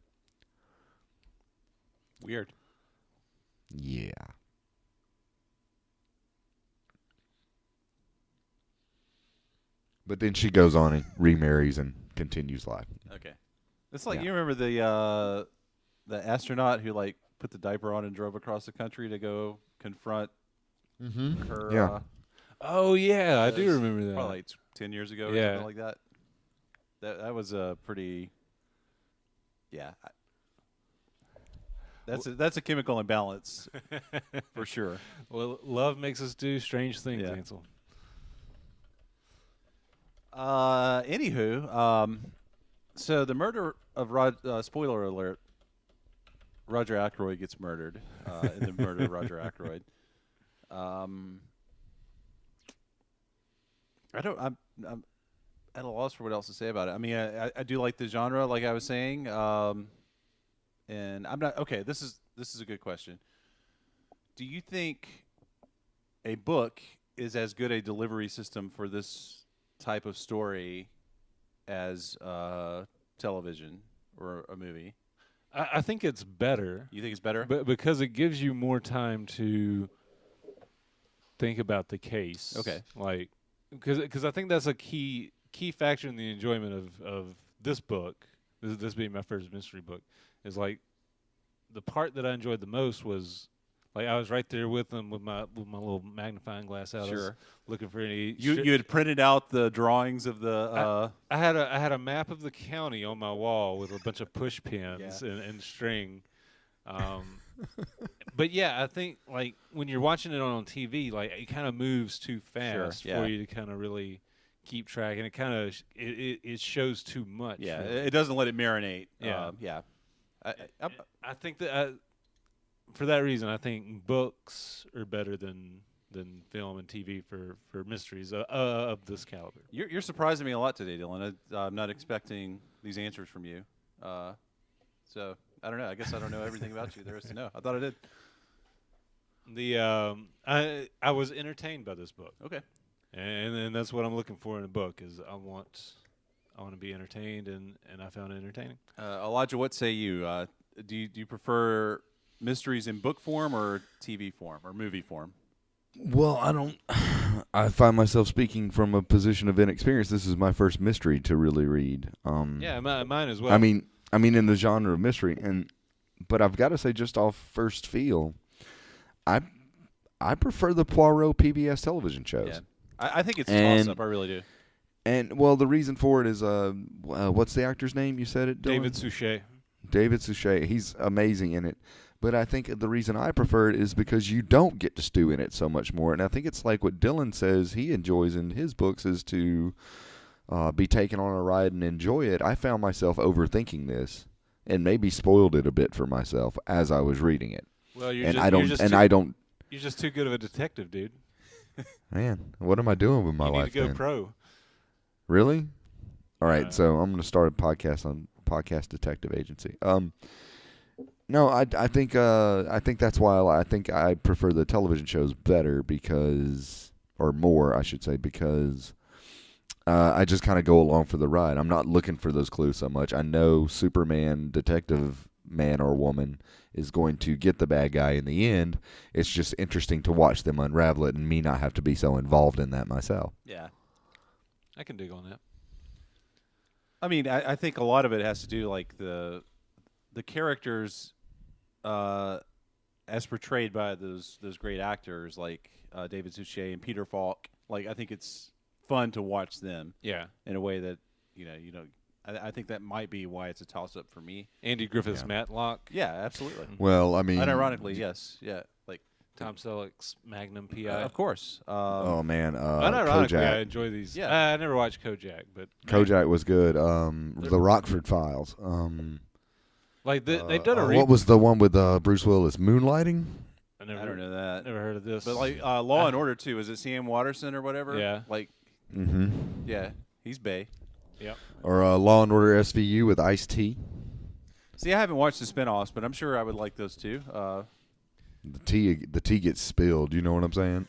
Weird. Yeah. But then she goes on and remarries and continues life. Okay. It's like Yeah. you remember the astronaut who like put the diaper on and drove across the country to go confront her. Yeah. Oh yeah, I do was remember that. Probably like 10 years ago or Yeah. something like that. That was a pretty. Yeah. That's a chemical imbalance for sure. Well, love makes us do strange things, Yeah. Ansel. Anywho, so the murder of spoiler alert, Roger Ackroyd gets murdered in the murder of Roger Ackroyd. I'm at a loss for what else to say about it. I mean, I do like the genre, like I was saying, and I'm not okay. This is a good question. Do you think a book is as good a delivery system for this type of story as television or a movie? I think it's better, You think it's better? but because it gives you more time to think about the case. Okay. Like, because I think that's a key factor in the enjoyment of this book. This being my first mystery book, is like the part that I enjoyed the most was like I was right there with them with my little magnifying glass out. I was Sure. looking for any. You had printed out the drawings of the. I had a map of the county on my wall with a bunch of push pins and string. But yeah, I think like when you're watching it on TV, like it kind of moves too fast yeah. for you to kind of really keep track, and it kind of it shows too much. yeah, really. it doesn't let it marinate. Yeah. Yeah. I think that for that reason, I think books are better than film and TV for mysteries of this caliber. You're surprising me a lot today, Dylan. I'm not expecting these answers from you. So I don't know. I guess I don't know everything about you there is to know. I thought I did. I was entertained by this book. Okay. And that's what I'm looking for in a book is I want to be entertained, and I found it entertaining. Elijah, what say you? Do you prefer mysteries in book form or TV form or movie form? Well, I find myself speaking from a position of inexperience. This is my first mystery to really read. Yeah, mine as well. I mean, in the genre of mystery, but I've got to say, just off first feel, I prefer the Poirot PBS television shows. Yeah. I think it's a toss-up. I really do. And, well, the reason for it is, what's the actor's name? You said it, Dylan? David Suchet. David Suchet. He's amazing in it. But I think the reason I prefer it is because you don't get to stew in it so much more. And I think it's like what Dylan says he enjoys in his books is to be taken on a ride and enjoy it. I found myself overthinking this and maybe spoiled it a bit for myself as I was reading it. Well, you're just too good of a detective, dude. Man, what am I doing with my you life? need to go then? pro. Really? All right, so I'm going to start a podcast on Podcast Detective Agency. No, I think that's why I think I prefer the television shows better because I just kind of go along for the ride. I'm not looking for those clues so much. I know Superman, detective man or woman, is going to get the bad guy in the end. It's just interesting to watch them unravel it and me not have to be so involved in that myself. Yeah. I can dig on that. I mean, I think a lot of it has to do like the characters as portrayed by those great actors like David Suchet and Peter Falk. Like I think it's fun to watch them. Yeah. In a way that you know. I think that might be why it's a toss-up for me. Andy Griffith's Matlock. Yeah, absolutely. Well, I mean, unironically, yes, yeah, like Tom Selleck's Magnum PI. of course. oh man, Unironically, Kojak. I enjoy these. Yeah. I never watched Kojak, but Kojak was good. The Rockford Files. like they've done a what was the one with Bruce Willis? Moonlighting. I don't know that. Never heard of this. But like Law and Order too. Is it Sam Waterston or whatever? Yeah. Like, Mm-hmm. yeah, he's Bay. Yep. Or Law and Order SVU with Ice-T. See, I haven't watched the spinoffs, but I'm sure I would like those too. The tea gets spilled. You know what I'm saying?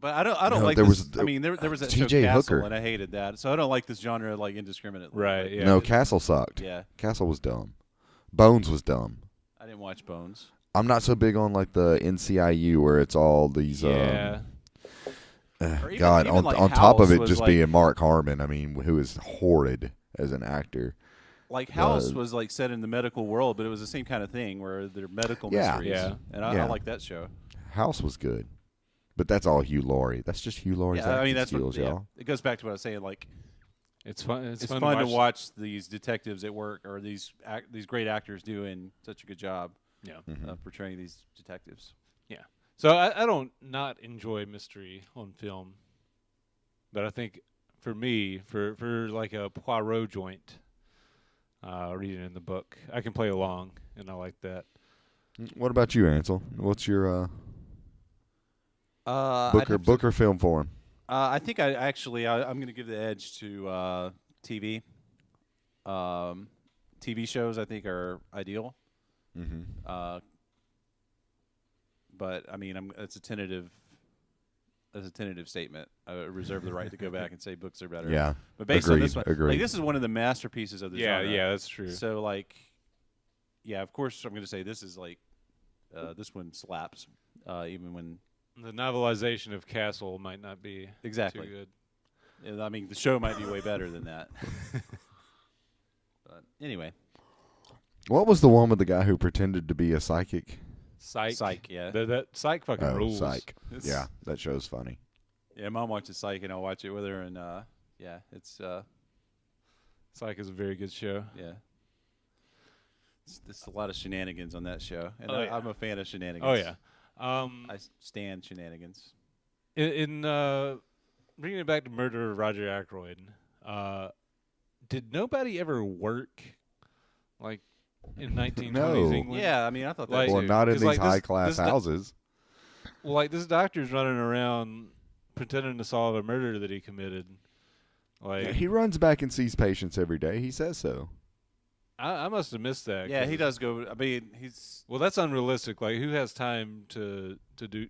But I don't No, like there this. was- I mean, there was that T.J. show Castle, Hooker. and I hated that. So I don't like this genre like indiscriminately. Right. Yeah. No, Castle sucked. Yeah, Castle was dumb. Bones was dumb. I didn't watch Bones. I'm not so big on like the NCIU where it's all these. Yeah. Or even- God, even on like on top of House it was just like- being Mark Harmon. I mean, who is horrid as an actor. Like House was like set in the medical world, but it was the same kind of thing where they're medical Yeah. mysteries. Yeah. And I Yeah. like that show. House was good, but that's all Hugh Laurie. That's just Hugh Laurie's Yeah, I mean acting that's skills, what. Yeah, y'all. it goes back to what I was saying. Like It's fun. It's it's fun, fun to watch these detectives at work or these great actors doing such a good job Yeah. of portraying these detectives. Yeah. So I don't not enjoy mystery on film, but I think for me, for like a Poirot joint, reading in the book, I can play along, and I like that. What about you, Ansel? What's your I'd have book or film for him? I think I'm going to give the edge to TV. TV shows I think are ideal. Mm-hmm. But I mean, it's a tentative statement. I reserve the right to go back and say books are better. Yeah, But based on this one, agreed. like this is one of the masterpieces of the Yeah. genre. Yeah. That's true. So like, yeah, of course I'm going to say this is like, this one slaps, even when The novelization of Castle might not be exactly. too good. I mean, the show might be way better than that. But anyway, What was the one with the guy who pretended to be a psychic? Psych, yeah. That Psych fucking rules. Psych. It's- Yeah, that show's funny. Yeah, Mom watches Psych, and I'll watch it with her, and yeah, it's Psych is a very good show. yeah. It's a lot of shenanigans on that show, and Oh, yeah. I'm a fan of shenanigans. Oh yeah. I stand shenanigans. In bringing it back to Murder of Roger Ackroyd, did nobody ever work like in 1920s No. England? Yeah, I mean, I thought that Like- Well, too. not in 'cause, these like, this- high-class this- houses. Well, like this doctor's running around pretending to solve a murder that he committed. Like He runs back and sees patients every day. He says so. I must have missed that. Yeah, 'cause he does go. I mean, he's Well, that's unrealistic. Like, who has time to do?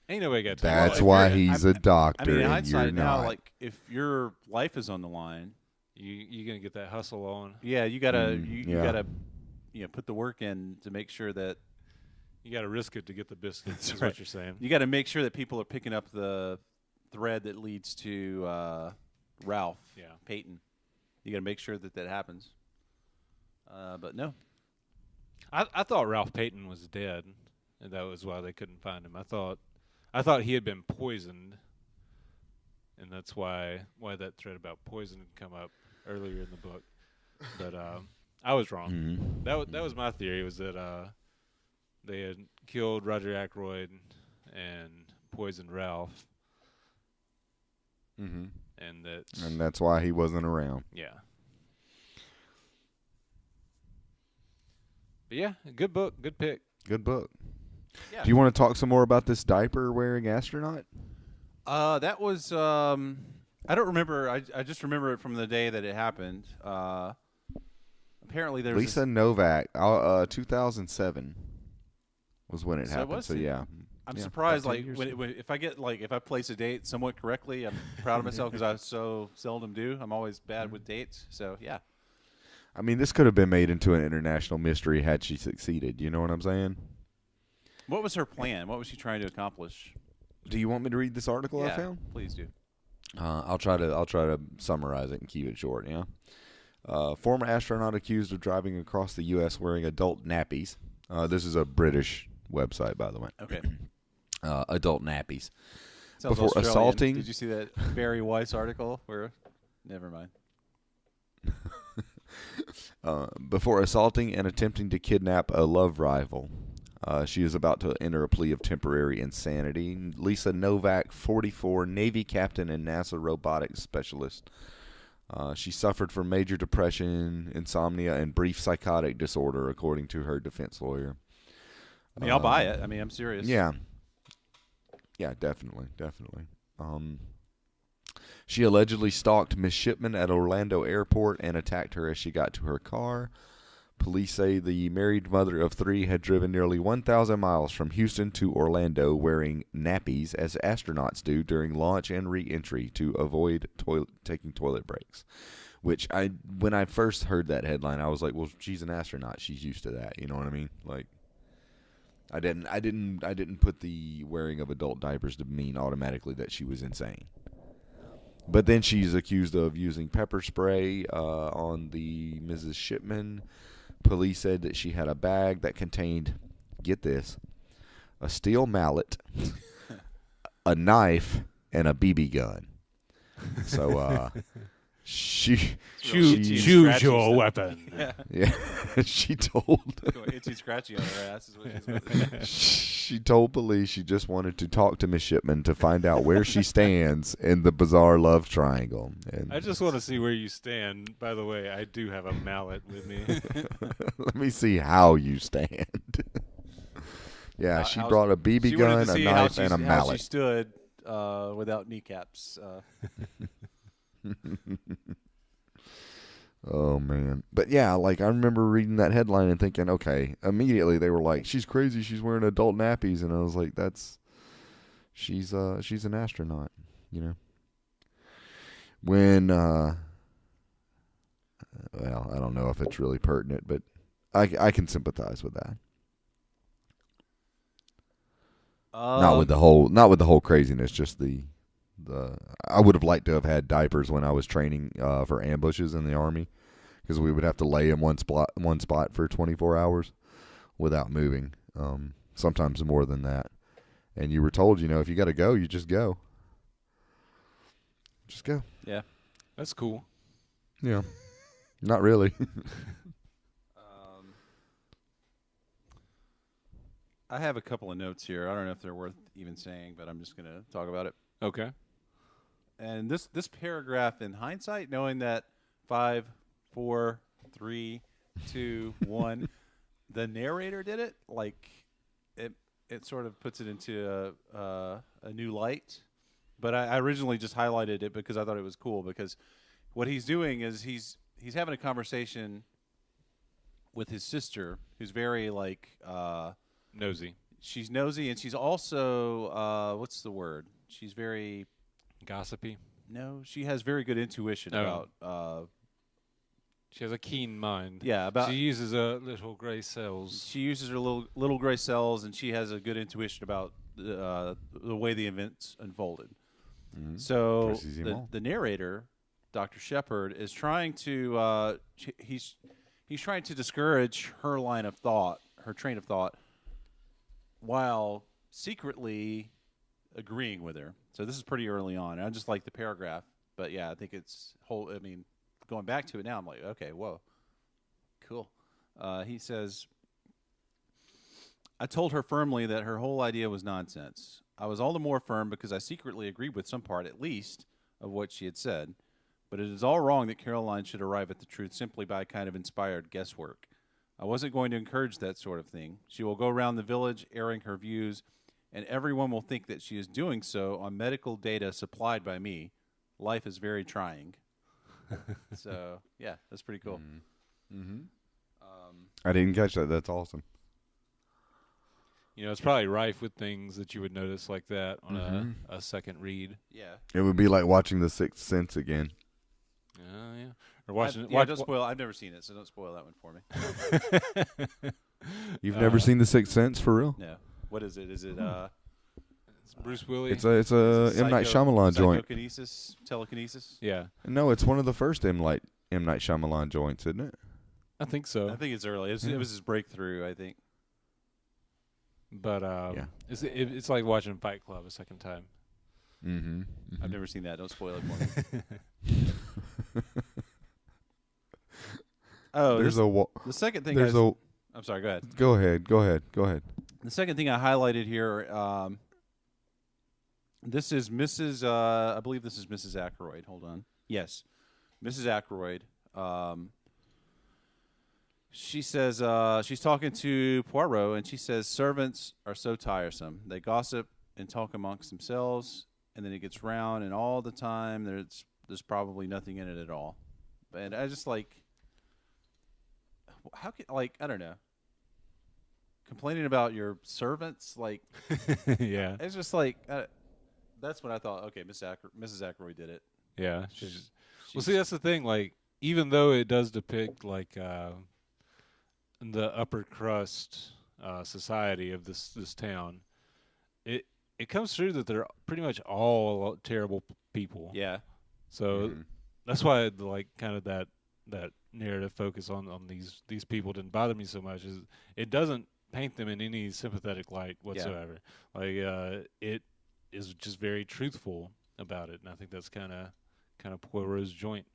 Ain't nobody got time. That's if why you're- he's I a doctor I mean, in and you're hindsight now, not. like if your life is on the line, you gonna get that hustle on. yeah, you gotta you yeah. gotta put the work in to make sure that You got to risk it to get the biscuits. That's right. what you're saying. you got to make sure that people are picking up the thread that leads to Ralph Yeah. Payton. You got to make sure that happens. But no, I thought Ralph Payton was dead, and that was why they couldn't find him. I thought he had been poisoned, and that's why that thread about poison had come up earlier in the book. But I was wrong. Mhm. That was my theory, was that they had killed Roger Ackroyd and poisoned Ralph, Mhm. and that And that's why he wasn't around. yeah. But yeah, good book, good pick. Good book. yeah. Do you want to talk some more about this diaper-wearing astronaut? That was I don't remember. I just remember it from the day that it happened. Apparently there was Lisa Novak, 2007 was when it So it happened. was So in- yeah, I'm Yeah, surprised, about 10 like years when, ago. if I place a date somewhat correctly, I'm proud of myself because I so seldom do. I'm always bad with dates. So yeah, I mean, this could have been made into an international mystery had she succeeded. You know what I'm saying? what was her plan? What was she trying to accomplish? Do you want me to read this article I Yeah, found? please do. I'll try to summarize it and keep it short. Yeah. Former astronaut accused of driving across the U.S. wearing adult nappies. This is a British website, by the way. Okay. Adult nappies. Sounds Before Australian. assaulting- Did you see that Barry Weiss article? Where, never mind. Before assaulting and attempting to kidnap a love rival. She is about to enter a plea of temporary insanity. Lisa Novak, 44, Navy captain and NASA robotics specialist. She suffered from major depression, insomnia, and brief psychotic disorder, according to her defense lawyer. I mean, I'll buy it. I mean, I'm serious. Yeah. Yeah, definitely. She allegedly stalked Miss Shipman at Orlando Airport and attacked her as she got to her car. Police say the married mother of 3 had driven nearly 1,000 miles from Houston to Orlando wearing nappies as astronauts do during launch and re-entry to avoid taking toilet breaks. Which when I first heard that headline, I was like, well, she's an astronaut. She's used to that. You know what I mean? Like, I didn't put the wearing of adult diapers to mean automatically that she was insane. But then she's accused of using pepper spray on the Mrs. Shipman. Police said that she had a bag that contained, get this, a steel mallet, a knife, and a BB gun. So choose your weapon. Yeah, she told. Itchy scratchy on her ass is what she's about to She told police she just wanted to talk to Miss Shipman to find out where she stands in the bizarre love triangle. And I just want to see where you stand. By the way, I do have a mallet with me. let me see how you stand. Yeah, she brought a BB gun, a knife, and a How mallet. she stood without kneecaps. Oh man. But yeah, like I remember reading that headline and thinking, okay, immediately they were like, she's crazy, she's wearing adult nappies, and I was like, she's an astronaut, you know. When well, I don't know if it's really pertinent, but I can sympathize with that. Not with the whole craziness, just the I would have liked to have had diapers when I was training for ambushes in the Army, because we would have to lay in one spot for 24 hours without moving, sometimes more than that. And you were told, if you got to go, you just go. Just go. Yeah. That's cool. Yeah. Not really. I have a couple of notes here. I don't know if they're worth even saying, but I'm just going to talk about it. Okay. And this paragraph, in hindsight, knowing that 5, 4, 3, 2, 1, the narrator did it. Like it sort of puts it into a new light. But I originally just highlighted it because I thought it was cool. Because what he's doing is he's having a conversation with his sister, who's very nosy. She's nosy, and she's also what's the word? She's very Gossipy. No, she has very good intuition about. She has a keen mind. Yeah, she uses her little gray cells. She uses her little gray cells, and she has a good intuition about the way the events unfolded. Mm-hmm. So the narrator, Dr. Shepard, is trying to he's trying to discourage her line of thought, her train of thought, while secretly agreeing with her. So this is pretty early on. And I just like the paragraph, but yeah, I think it's going back to it now, I'm like, okay, whoa, cool. He says, I told her firmly that her whole idea was nonsense. I was all the more firm because I secretly agreed with some part, at least, of what she had said. But it is all wrong that Caroline should arrive at the truth simply by a kind of inspired guesswork. I wasn't going to encourage that sort of thing. She will go around the village airing her views, and everyone will think that she is doing so on medical data supplied by me. Life is very trying. So, yeah, that's pretty cool. Mm-hmm. I didn't catch that. That's awesome. It's probably rife with things that you would notice like that on a second read. Yeah. It would be like watching The Sixth Sense again. Yeah. Or watching. Don't spoil. I've never seen it, so don't spoil that one for me. You've never seen The Sixth Sense for real? No. What is it? Is it? It's Bruce Willis. It's a M. Night Shyamalan joint. Telekinesis. Yeah. No, it's one of the first M. Night Shyamalan joints, isn't it? I think so. I think it's early. It was his breakthrough, I think. But yeah. It's like watching Fight Club a second time. Mm-hmm. I've never seen that. Don't spoil it for me. The second thing I'm sorry, go ahead. Go ahead. The second thing I highlighted here, this is Mrs. I believe this is Mrs. Ackroyd. Hold on. Yes, Mrs. Ackroyd. She says she's talking to Poirot, and she says servants are so tiresome. They gossip and talk amongst themselves, and then it gets round, and all the time there's probably nothing in it at all. And I just like, how can, like, I don't know, complaining about your servants, like, Yeah. it's just like, that's when I thought, okay, Mrs. Ackroyd did it. Yeah. Well, see, that's the thing. Like, even though it does depict like the upper crust society of this town, it comes through that they're pretty much all terrible people. Yeah. So that's why like kind of that narrative focus on these people didn't bother me so much. Is it doesn't paint them in any sympathetic light whatsoever. Like it is just very truthful about it, and I think that's kind of Poirot's joint.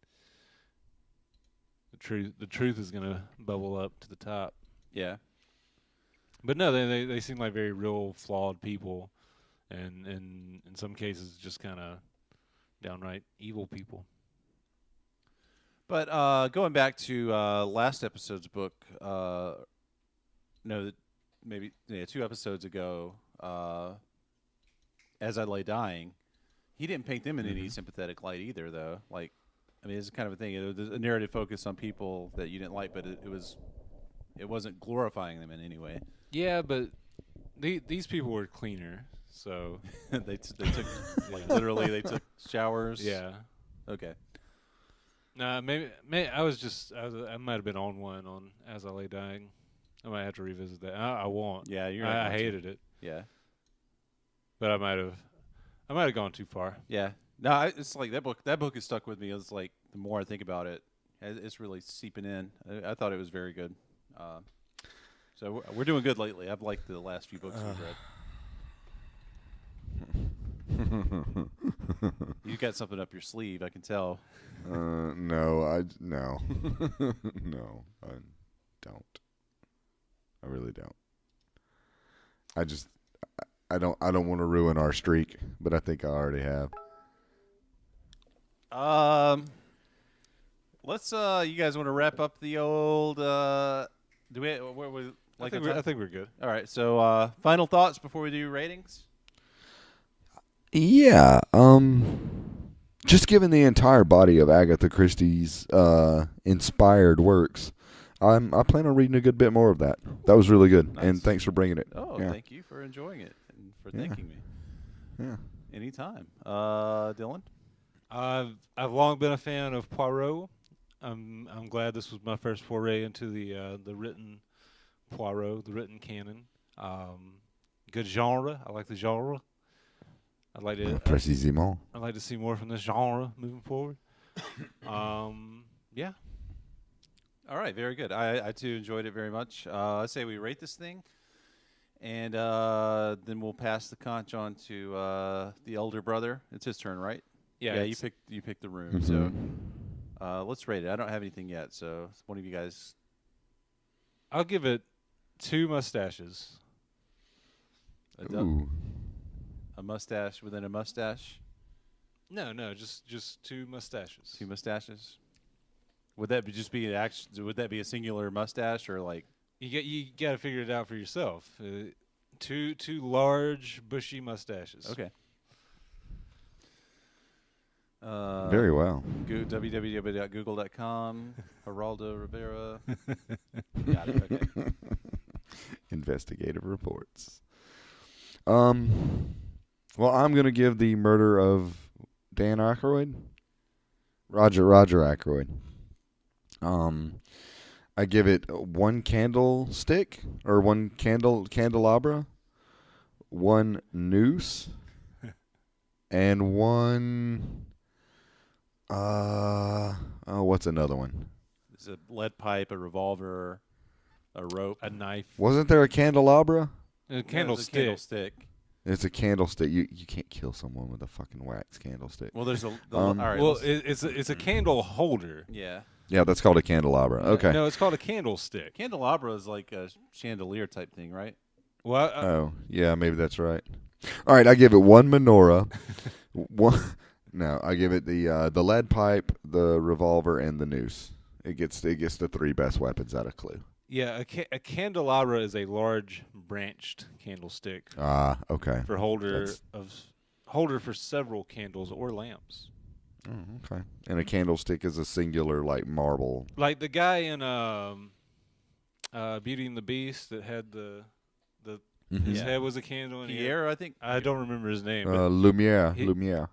The truth is going to bubble up to the top. Yeah. But no, they seem like very real flawed people, and in some cases just kind of downright evil people. But going back to last episode's book, maybe 2 episodes ago, As I Lay Dying, he didn't paint them in any sympathetic light either, though. Like, I mean, it's kind of a thing. It was a narrative focus on people that you didn't like, but it wasn't glorifying them in any way. Yeah, but these people were cleaner, so they took literally they took showers. yeah. Okay. Nah, maybe I might have been on one on As I Lay Dying. I might have to revisit that. I won't. Yeah, I hated it, Yeah. but I might have gone too far. Yeah. No, it's like that book. That book has stuck with me. It's like the more I think about it, it's really seeping in. I thought it was very good. So we're doing good lately. I've liked the last few books we've read. You got something up your sleeve, I can tell. No, no, no, I don't. I really don't. I don't want to ruin our streak, but I think I already have. Let's. You guys want to wrap up the old? Do we? I think we're good. All right. So, final thoughts before we do ratings. Yeah. Just given the entire body of Agatha Christie's inspired works, I plan on reading a good bit more of that. That was really good, Nice. And thanks for bringing it. Oh, Yeah. thank you for enjoying it and for thanking me. Yeah. Anytime. Dylan. I've long been a fan of Poirot. I'm glad this was my first foray into the written Poirot, the written canon. Good genre. I like the genre. I'd like Précisément. I'd like to see more from this genre moving forward. Yeah. All right, very good. I too enjoyed it very much. I say we rate this thing, and then we'll pass the conch on to the elder brother. It's his turn, right? Yeah. You picked the room. So let's rate it. I don't have anything yet, so one of you guys. I'll give it 2 mustaches. Ooh. A mustache within a mustache. No, just 2 mustaches. 2 mustaches. Would that would that be a singular mustache or like? You got to figure it out for yourself. 2 large bushy mustaches. Okay. Very well. www.google.com. Geraldo Rivera. Got it. Okay. Investigative reports. Well, I'm going to give the Murder of Dan Ackroyd. Roger Ackroyd. I give it 1 candlestick or 1 candelabra, 1 noose, and 1 what's another one? It's a lead pipe, a revolver, a rope, A knife. Wasn't there a candelabra? A Yeah, it's candlestick. a candlestick. It's a candlestick. You can't kill someone with a fucking wax candlestick. Well, there's all Um, right. Well, let's- it's a candle holder. yeah. Yeah, that's called a candelabra. Okay. No, it's called a candlestick. Candelabra is like a chandelier type thing, right? Well, Oh, yeah, maybe that's right. All right, I give it 1 menorah. No, I give it the lead pipe, the revolver, and the noose. It gets the 3 best weapons out of Clue. yeah, a candelabra is a large branched candlestick Okay. for holder holder for several candles or lamps. Oh, okay. And a candlestick is a singular, like marble. Like the guy in Beauty and the Beast that had the his Yeah. head was a candle. And he had- Pierre, I think. I don't remember his name. But Lumiere. he- Lumiere.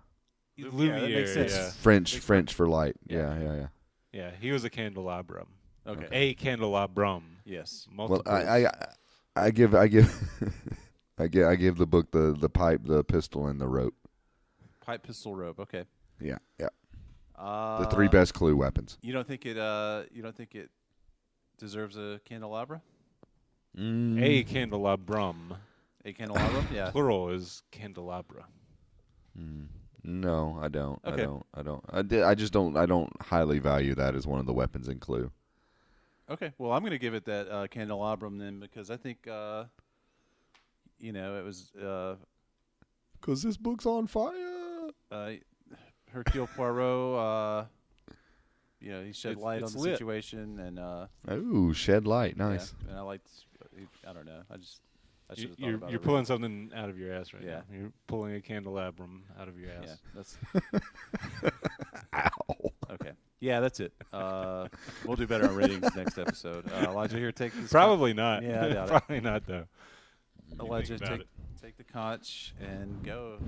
Lumiere, that makes sense. yeah. French for light. Yeah. Yeah. Yeah, he was a candelabrum. Okay. A candelabrum. Yes. Well, Multiple. I give I give the book the pipe, the pistol, and the rope. Pipe, pistol, rope. Okay. Yeah. The The three best clue weapons. You don't think it? You don't think it deserves a candelabra? A candelabrum. A candelabrum? Yeah. Plural is candelabra. No, I don't. Okay. I don't. I just don't. I don't highly value that as one of the weapons in Clue. Okay. Well, I'm going to give it that candelabrum then because I think, it was Cause this book's on fire. Hercule Poirot. He shed light on it's the lit. situation, and Ooh, shed light. Nice. yeah, and I liked. I don't know. I should have thought You're about you're it. pulling something out of your ass right Yeah. now. You're pulling a candelabrum out of your Yeah, ass. that's Ow. okay. Yeah, that's it. We'll do better on ratings next episode. Elijah, here, take this. Probably not. Yeah, I doubt it. Probably not though. Elijah, about take the conch and go.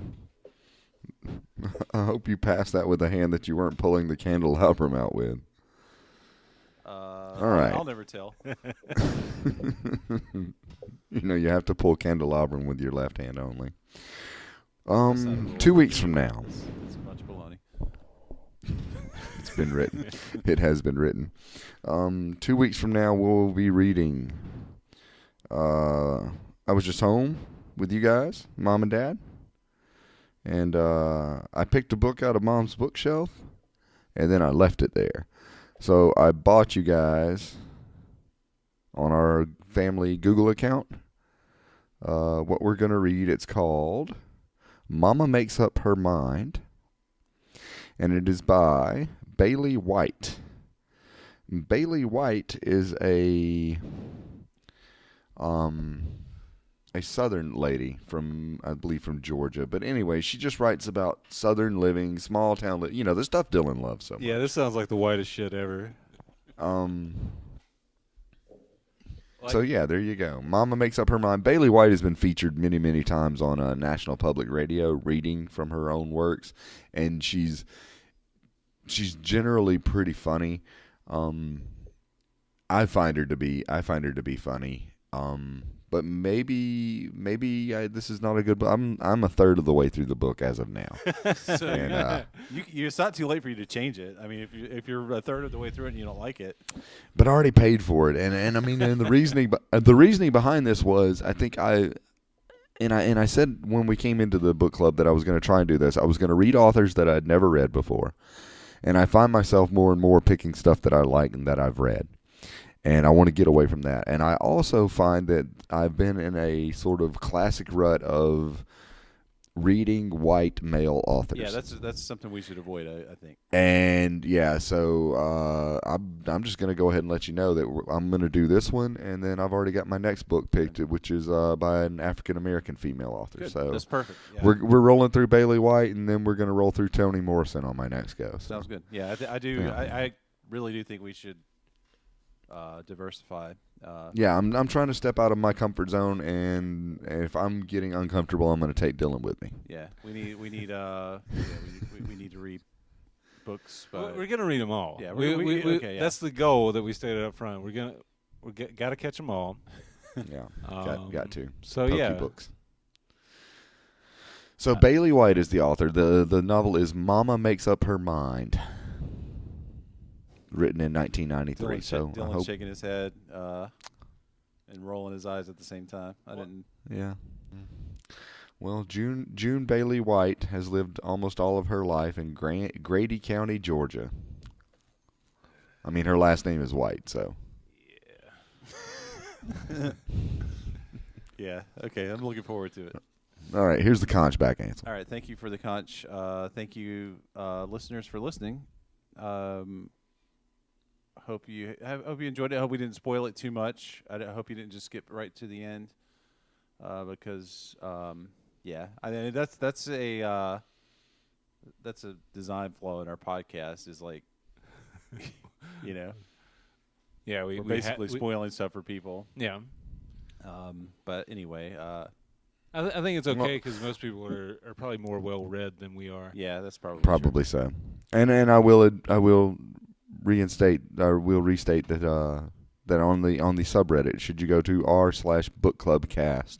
I hope you passed that with a hand that you weren't pulling the candelabrum out with. All right. I'll never tell. You have to pull candelabrum with your left hand only. That's not a rule. 2 weeks from now. It's a bunch of baloney. It's been written. It has been written. 2 weeks from now, we'll be reading. I was just home with you guys, Mom and Dad. And I picked a book out of Mom's bookshelf, and then I left it there. So I bought you guys on our family Google account what we're going to read. It's called Mama Makes Up Her Mind, and it is by Bailey White. Bailey White is a southern lady from, I believe, from Georgia. But anyway, she just writes about southern living, small town, the stuff Dylan loves so much. Yeah, this sounds like the whitest shit ever. So yeah, there you go. Mama Makes Up Her Mind. Bailey White has been featured many, many times on National Public Radio, reading from her own works, and she's generally pretty funny. I find her to be funny. But maybe this is not a good book. I'm a third of the way through the book as of now. So And, it's not too late for you to change it. I mean, if you're a third of the way through it and you don't like it, but I already paid for it, and I mean, and the reasoning behind this was, I think I said when we came into the book club that I was going to try and do this. I was going to read authors that I'd never read before, and I find myself more and more picking stuff that I like and that I've read. And I want to get away from that. And I also find that I've been in a sort of classic rut of reading white male authors. yeah, that's something we should avoid. I think. And yeah, so I'm just going to go ahead and let you know that I'm going to do this one, and then I've already got my next book picked, which is by an African American female author. Good. So That's perfect. Yeah. we're rolling through Bailey White, and then we're going to roll through Toni Morrison on my next go. So. Sounds good. Yeah, I do. Yeah. I really do think we should diversify. Yeah, I'm trying to step out of my comfort zone, and if I'm getting uncomfortable, I'm going to take Dylan with me. Yeah, we need we need to read books. We're gonna read them all. Yeah, we okay, yeah. That's the goal that we stated up front. Got to catch them all. Yeah, Um, got to. So Pokey yeah, books. So Bailey White is the author. The novel is Mama Makes Up Her Mind, written in 1993. Dylan's shaking his head and rolling his eyes at the same time. I didn't. Yeah. Well, June Bailey White has lived almost all of her life in Grady County, Georgia. I mean, her last name is White, so. Yeah. Okay. I'm looking forward to it. All right, here's the conch back answer. All right. Thank you for the conch. Thank you, listeners, for listening. Hope you enjoyed it. I hope we didn't spoil it too much. I hope you didn't just skip right to the end, because Yeah, I mean that's a design flaw in our podcast. Is like, you know, Yeah, we're basically spoiling stuff for people. Yeah, But anyway, I think it's okay because most people are probably more well read than we are. yeah, that's probably Probably so. And I will reinstate or will restate that that on the subreddit, should you go to r/bookclubcast,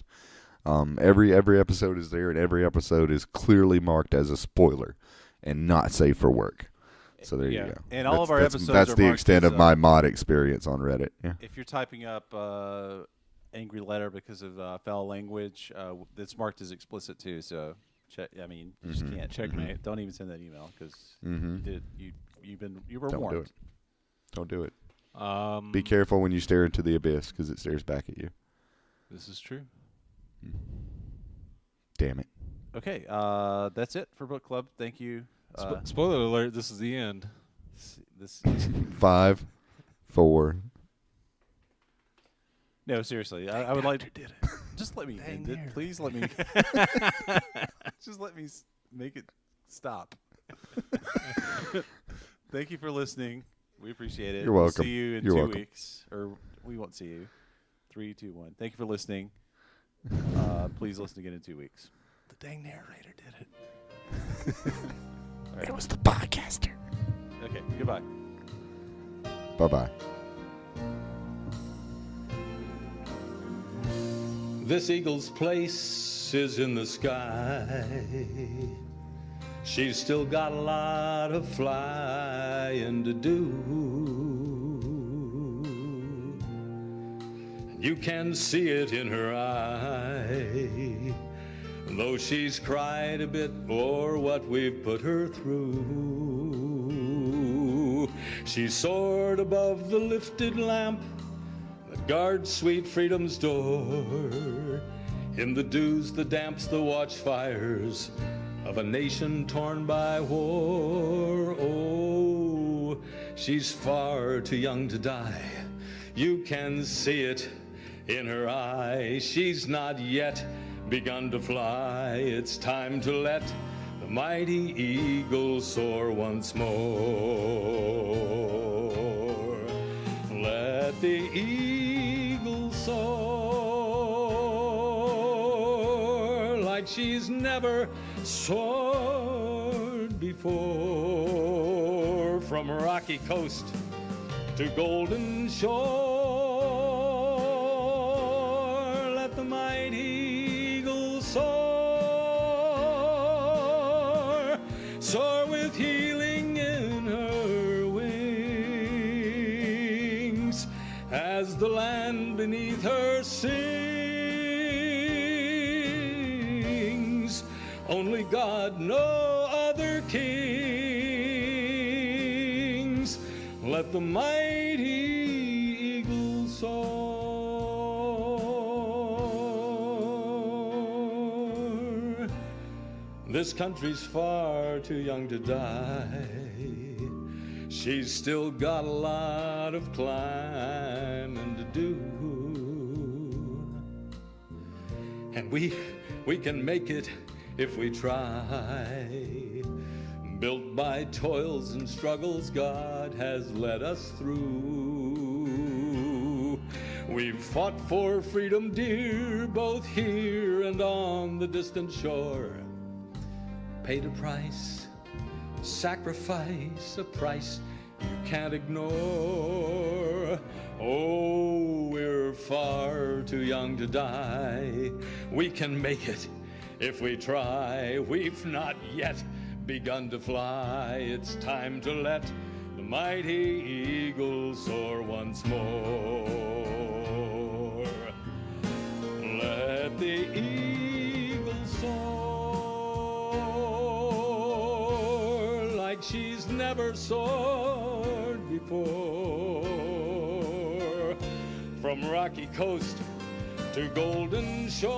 every episode is there, and every episode is clearly marked as a spoiler and not safe for work. So there you go. And all of our episodes that's are the marked extent as, of my mod experience on Reddit. Yeah. If you're typing up angry letter because of foul language, it's marked as explicit too. So check. I mean, you just can't checkmate. Don't even send that email because you were Don't warned. do it. Don't do it. Be careful when you stare into the abyss because it stares back at you. This is true. Damn it. Okay, that's it for Book Club. Thank you. Spoiler alert! This is the end. This 5, 4. no, seriously. I would like to did it. Just let me end it. Please let me. Just let me make it stop. Thank you for listening. We appreciate it. You're welcome. We'll see you in You're 2 welcome. weeks, or we won't see you. 3, 2, 1. Thank you for listening. Please listen again in 2 weeks. The dang narrator did it. It was the podcaster. Okay, goodbye. Bye-bye. This eagle's place is in the sky. She's still got a lot of flying to do. You can see it in her eye, though she's cried a bit for what we've put her through. She soared above the lifted lamp that guards sweet freedom's door. In the dews, the damps, the watchfires of a nation torn by war. Oh, she's far too young to die. You can see it in her eye. She's not yet begun to fly. It's time to let the mighty eagle soar once more. Let the eagle soar like she's never soared before. From rocky coast to golden shore, let the mighty eagle soar, soar with healing in her wings, as the land beneath her sings. Only God, no other kings. Let the mighty eagle soar. This country's far too young to die. She's still got a lot of climbing to do. And we can make it if we try. Built by toils and struggles God has led us through. We've fought for freedom dear, both here and on the distant shore. Paid a price, sacrifice, a price you can't ignore. Oh, we're far too young to die. We can make it if we try. We've not yet begun to fly. It's time to let the mighty eagle soar once more. Let the eagle soar like she's never soared before. From rocky coast to golden shore,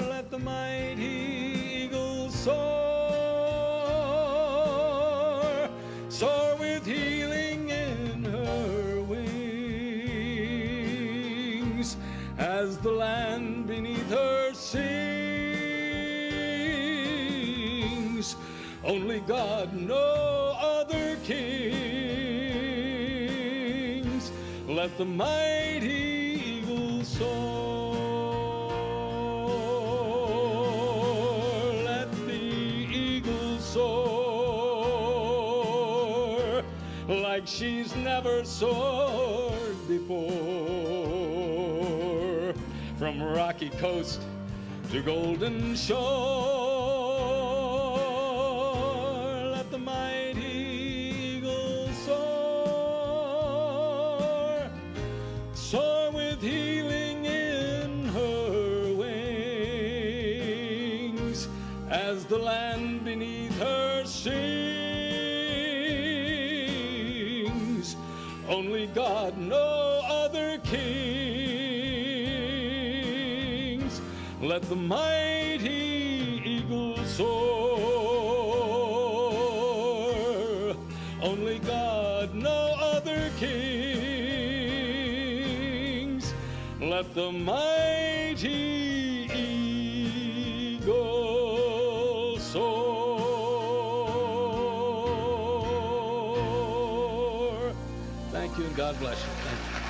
let the mighty eagle soar, soar with healing in her wings, as the land only God, no other kings. Let the mighty eagle soar. Let the eagle soar like she's never soared before. From rocky coast to golden shore, let the mighty eagle soar. Soar with healing in her wings as the land beneath her sings. Only God, no other kings. Let the mighty eagle soar. Only God, no other kings. Let the mighty eagle soar. Thank you, and God bless you. Thank you.